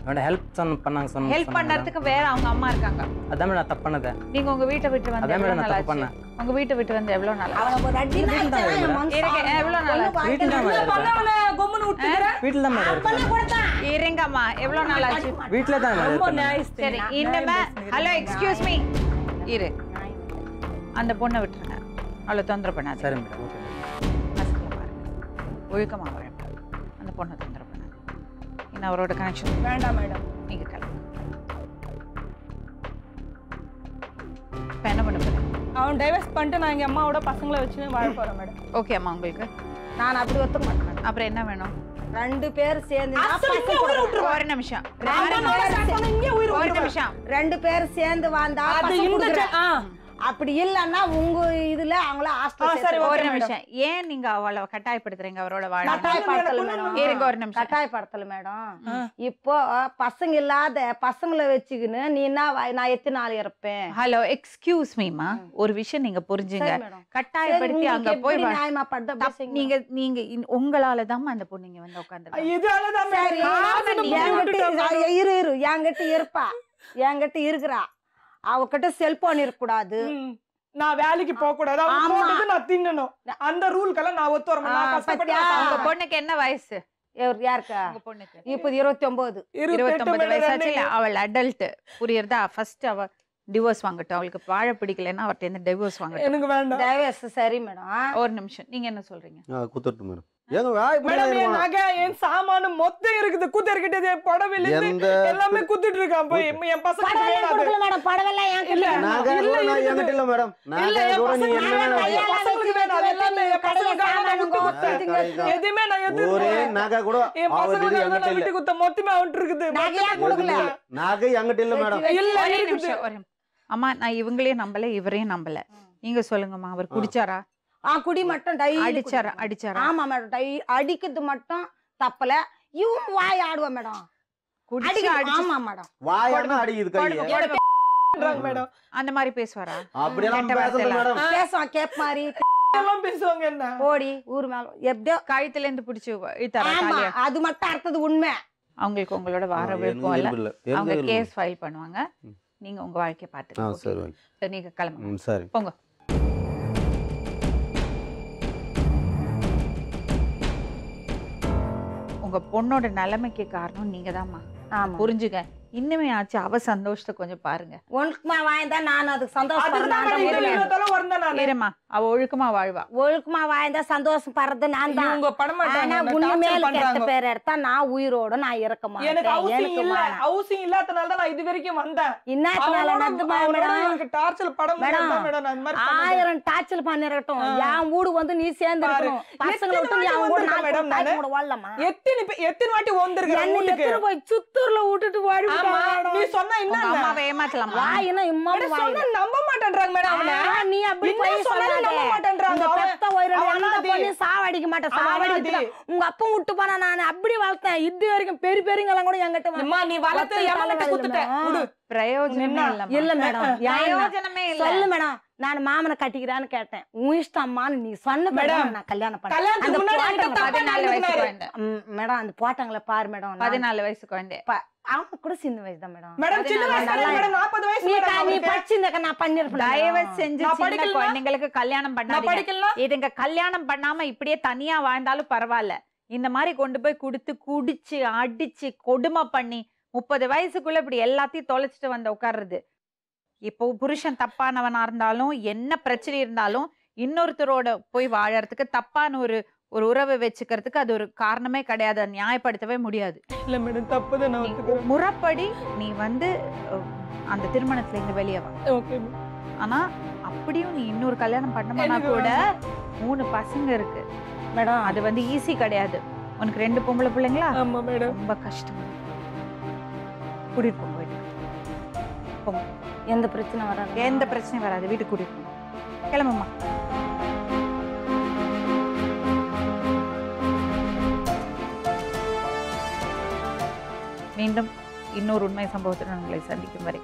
மேடம் ஹெல்ப் பண்ணாங்க சொன்னாங்க. ஹெல்ப் பண்றதுக்கு வேற அவங்க அம்மா இருக்காங்க. அதான் மேடம் நான் தப்பு பண்ணதை. நீங்க உங்க வீட்டை விட்டு வந்து அதான் எவ்வளவு மேடம் நான் நாள் தப்பு ஆச்சு? பண்ணேன். உங்க வீட்டை விட்டு வந்து எவ்வளவு நாள் ஆச்சு? அவன் ஒரு அடி வீட்டுல தான் நாய்க்கு இருக்கிறேன். மனசு இருங்க, எவ்வளவு நாள் ஆச்சு? வீட்டில் தான் மேடம் இருக்கேன். பண்ணவன கொம்முன்னு விட்டுக்கிறேன். வீட்டில் தான் மேடம் இருக்கேன். இருங்கம்மா, எவ்வளவு நாள் ஆச்சு? வீட்டில் தான் மேடம் ரொம்ப இருக்கேன். நியாயஸ்தே. சரி, இனிமே ஹலோ எக்ஸ்கியூஸ் மீ இரு. அந்த பொண்ணை விட்டுருங்க, அவளை தொந்தரவு பண்ணாது. சரி மேடம், ஓகே மேடம். பசங்களை பாருங்க, ஒழுக்கமா வாழ. அந்த பொண்ணை தொந்தரவு பண்ணாது. இன்னும் அவரோட கனெக்ஷன் வேண்டாம் மேடம். நீங்க கிளம்புங்க. இப்போ என்ன பண்ண போறேன்? அவன் டைவர்ஸ் பண்ணிட்டு நான் எங்க அம்மாவோட பசங்களை வச்சு வாழ போறேன் மேடம். ஓகே அம்மா, உங்களுக்கு நான் அப்படி ஒத்துக்க மாட்டேன். அப்புறம் என்ன வேணும்? 2 பேரும் சேர்ந்து ஒரு நிமிஷம், ஒரு நிமிஷம். 2 பேரும் சேர்ந்து வாழ்ந்தா அது பசங்க இந்த கொடுக்குறேன். அப்படி இல்லன்னா உங்க இதுல அவங்கள ஹாஸ்டல் சரி, ஒரு okay, நிமிஷம். ஏன் நீங்க அவளை கட்டாயப்படுத்துறீங்க அவரோட வாழ? கட்டாயப்படுத்தல மேடம். இருங்க ஒரு நிமிஷம். கட்டாயப்படுத்தல மேடம். இப்போ பசங்க இல்லாத பசங்களை வச்சுக்கின்னு நீ என்ன நான் எத்தனை நாள் இருப்பேன்? ஹலோ எக்ஸ்கியூஸ் மீமா, ஒரு விஷயம் நீங்க புரிஞ்சுங்க. சரி மேடம். கட்டாயப்படுத்தி அங்க போய் வா- நியாயமா படுத்த தப்- நீங்க நீங்க உங்களால தான் அந்த பொண்ணு இங்க வந்து உட்கார்ந்து. இதாலதான் சரி, இரு என்கிட்ட இருப்பா, என்கிட்ட இருக்கிறா. அவகிட்ட செல்போன் இருக்கக்கூடாது. நான் வேலைக்கு போக கூடாது. அவன் ஆமா. போட்டது நான் தின்னணும். அந்த ரூல்க்கெல்லாம் நான் ஒத்து வரணும். நான் கஷ்டப்பட்டு பத்தியா? நான் உங்க சாப்பிடுறேன். பொண்ணுக்கு என்ன வயசு? யாருக்கா? உங்க பொண்ணுக்கு இப்போ 29. 29 வயசாச்சு. இல்ல, மேடம். அவள் அடல்ட், புரியுறதா? ஃபர்ஸ்ட் அவ டிவோர்ஸ் வாங்கட்டும். அவளுக்கு வாழ பிடிக்கலன்னா அவர்ட்ட இருந்து டிவோர்ஸ் வாங்கட்டும். எனக்கு வேண்டாம். டைவர்ஸ் சரி மேடம். ஒரு நிமிஷம், நீங்க என்ன சொல்றீங்க? குத்துட்டு மேடம். ஏங்க வாய் மேடம், என் நகை என் சாமானு மொத்தம் இருக்குது. குத்தர்கிட்ட புடவைல எந்த எல்லாமே குத்துட்டு இருக்கான். போய் என் பசங்க படவெல்லாம் கொடுக்கல மேடம். படவெல்லாம் என் இல்ல. கிட்ட நாங்க இல்ல, கூட இருக்குது. என்கிட்ட இல்ல மேடம். இல்ல, நாங்க என் கூட நீ பசங்க என்ன வேணா வேணாம். வச்சுக்கோ. பசங்களுக்கு வேணாம். அது எல்லாமே என் பசங்களுக்காக நான் விட்டு கொடுத்தேன். எதுவுமே நான் ஒரே எடுத்துக்கிறேன். நகை கூட என் அவர்கிட்ட பசங்களுக்காக என்கிட்ட நான் இல்ல. விட்டு கொடுத்த மொத்தமே அவன்ட்டு இருக்குது. நகையா கொடுக்கல. நகை என்கிட்ட இல்ல மேடம். இல்ல, ஒரே இருக்குது. நிமிஷம், ஒரு நிமிஷம். அம்மா, நான் இவங்களையும் நம்பல, இவரையும் நம்பல. நீங்க சொல்லுங்கம்மா, அவர் குடிச்சாரா? குடி மட்டும் டை அடிச்சாரா? அடிச்சாரா? ஆமா மேடம். டை அடிக்கிறது மட்டும் தப்பல. இவன் வாய் ஆடுவா மேடம். குடிச்சு அடிச்சு ஆமா மேடம். வாயானா அடிக்குது கையை. பண்றாங்க மேடம். அந்த மாதிரி பேசுவாரா? அப்படியெல்லாம் கெட்ட பேசல வார்த்தையில. மேடம். பேசுவான் கேப் மாதிரி எல்லாம் பேசுவாங்க என்ன? ஓடி ஊர் மேல எப்படியோ. கழுத்துல இருந்து பிடிச்சு இழுத்தாரா ஆமா, தாலியா? அது மட்டும் அர்த்தது உண்மை. அவங்களுக்கு உங்களோட வார எனக்கு விருப்பம் இல்ல. விருப்பம் இல்ல. அவங்க எனக்கு விருப்பம் கேஸ் ஃபைல் பண்ணுவாங்க. நீங்க உங்க வாழ்க்கைய இல்ல. பாத்துக்கோங்க. சரி ஓகே. சரி, நீங்க கிளம்புங்க. சரி. போங்க. உங்க பொண்ணோட நிலைமைக்கு காரணம் நீங்க தான்மா. ஆமா. புரிஞ்சுங்க. இன்னுமே ஆச்சு, அவ சந்தோஷத்தை கொஞ்சம் பாருங்க. ஒழுக்கமா வாழ்ந்தா நான் அதுக்கு அதுதான் சந்தோஷப்படுறேன். இவ்வளவு வரணும் நானு. இருமா, அவ ஒழுக்கமா வாழ்வா. ஒழுக்கமா வாழ்ந்தா சந்தோஷப்படுறது நான் தான். இவங்க பட மாட்டாங்க. ஆனா என்ன உண்மையில torture கெட்ட பண்றாங்க. பேர் எடுத்தா நான் உயிரோட நான் இருக்க எனக்கு மாட்டேன். ஹவுசிங் எனக்கு இல்ல. வேணாம். ஹவுசிங் இல்லாதனால தான் நான் இது வரைக்கும் வந்தேன். இன்னாத்தினால அவனோட நடந்துமா அவனோட மேடம்? எனக்கு டார்ச்சர் படம் மேடம், மேடம் நான் இந்த மாதிரி பண்ணது. 1000 டார்ச்சல் பண்ணிரட்டும். என் வீடு வந்து நீ சேர்ந்து இருக்கணும். பசங்களை விட்டு நீ அவங்க கூட எத்தனை மேடம் வாட்டி கூட வாழலாமா? எத்தனை வாட்டி வந்திருக்கேன் என்னை வீட்டுக்கு. எத்தனை போய் சித்தூர்ல விட்டுட்டு வாடி ஆமா, நீ சொன்னா என்ன? உங்க அம்மாவை ஏமாத்தலாமா? வாயினா இம்மாவும் வாயில. சொன்னா நம்ப மாட்டேன்றாங்க மேடம் அவன. நீ அப்படி இன்னும் போய் சொன்னாலும் சொல்லாத. நம்ப மாட்டேன்றாங்க. இந்த அவன் பெத்த உயிரோட அவன் எந்த அனாதை. பொண்ணையும் சாவடிக்க மாட்டேன். அவன் சாவடிக்க அனாதை. உங்க அப்பா விட்டு போனா நான் அப்படி வளர்த்தேன். இது வரைக்கும் பெரியவங்களாம் கூட என்கிட்ட அம்மா, நீ வளர்த்து எவன்கிட்ட குத்துட்ட? விடு. பிரயோஜனமே என்ன? இல்லம்மா. இல்ல மேடம். பிரயோஜனமே இல்ல. சொல்லு மேடம். நான் மாமனை கட்டிக்கிறான்னு கேட்டேன். உன் இஷ்டம்மான்னு நீ சொன்ன மேடம். நான் கல்யாணம் பண்ணேன். கல்யாணத்துக்கு அந்த முன்னாடி போட்டாங்க என்கிட்ட தப்பா 14 வயசு நடந்துக்கினாரு. குழந்தை. மேடம் அந்த போட்டாங்களே பாரு மேடம். 14 வயசு குழந்தை. அவங்க கூட சின்ன வயசு தான் மேடம். மேடம் சின்ன வயசுல நல்லா மேடம் 40 வயசு நீ மேடம் நீ அவனுக்கு. படிச்சிருந்தக்க நான் பண்ணிருப்பேன். தயவு செஞ்சு நான் சின்ன படிக்கலனா? குழந்தைங்களுக்கு கல்யாணம் நான் பண்ணாதீங்க. படிக்கலாம். இதுங்க கல்யாணம் பண்ணாம இப்படியே தனியா வாழ்ந்தாலும் பரவாயில்ல. இந்த மாதிரி கொண்டு போய் கொடுத்து குடிச்சு அடிச்சு கொடுமை பண்ணி 30 வயசுக்குள்ள இப்படி எல்லாத்தையும் தொலைச்சிட்டு வந்து உட்கார்றது. இப்போ புருஷன் தப்பானவனா இருந்தாலும் என்ன பிரச்சனை இருந்தாலும் இன்னொருத்தரோட போய் வாழறதுக்கு தப்பான ஒரு உறவை வச்சுக்கிறதுக்கு அது ஒரு காரணமே கிடையாது. அதை நியாயப்படுத்தவே முடியாது. இல்ல மேடம் தப்புதான் நான் நீ ஒத்துக்கிறேன். முறைப்படி நீ வந்து அந்த திருமணத்துல இருந்து வெளியே வா. ஓகே ஆனா அப்படியும் நீ இன்னொரு கல்யாணம் பண்ணோம்னா எனக்கு கூட 3 பசங்க இருக்கு மேடம் அது வந்து ஈஸி கிடையாது. உனக்கு 2 பொம்பளை பிள்ளைங்களா? ஆமா மேடம். ரொம்ப கஷ்டம். கூட்டிட்டு போங்க வீட்டுக்கு. போங்க. எந்த பிரச்சனை வராது. எந்த பிரச்சனையும் வராது. வீட்டுக்கு கூட்டிட்டு போங்க. கிளம்புமா. மீண்டும் இன்னொரு உண்மை சம்பவத்துடன் உங்களை சந்திக்கும் வரை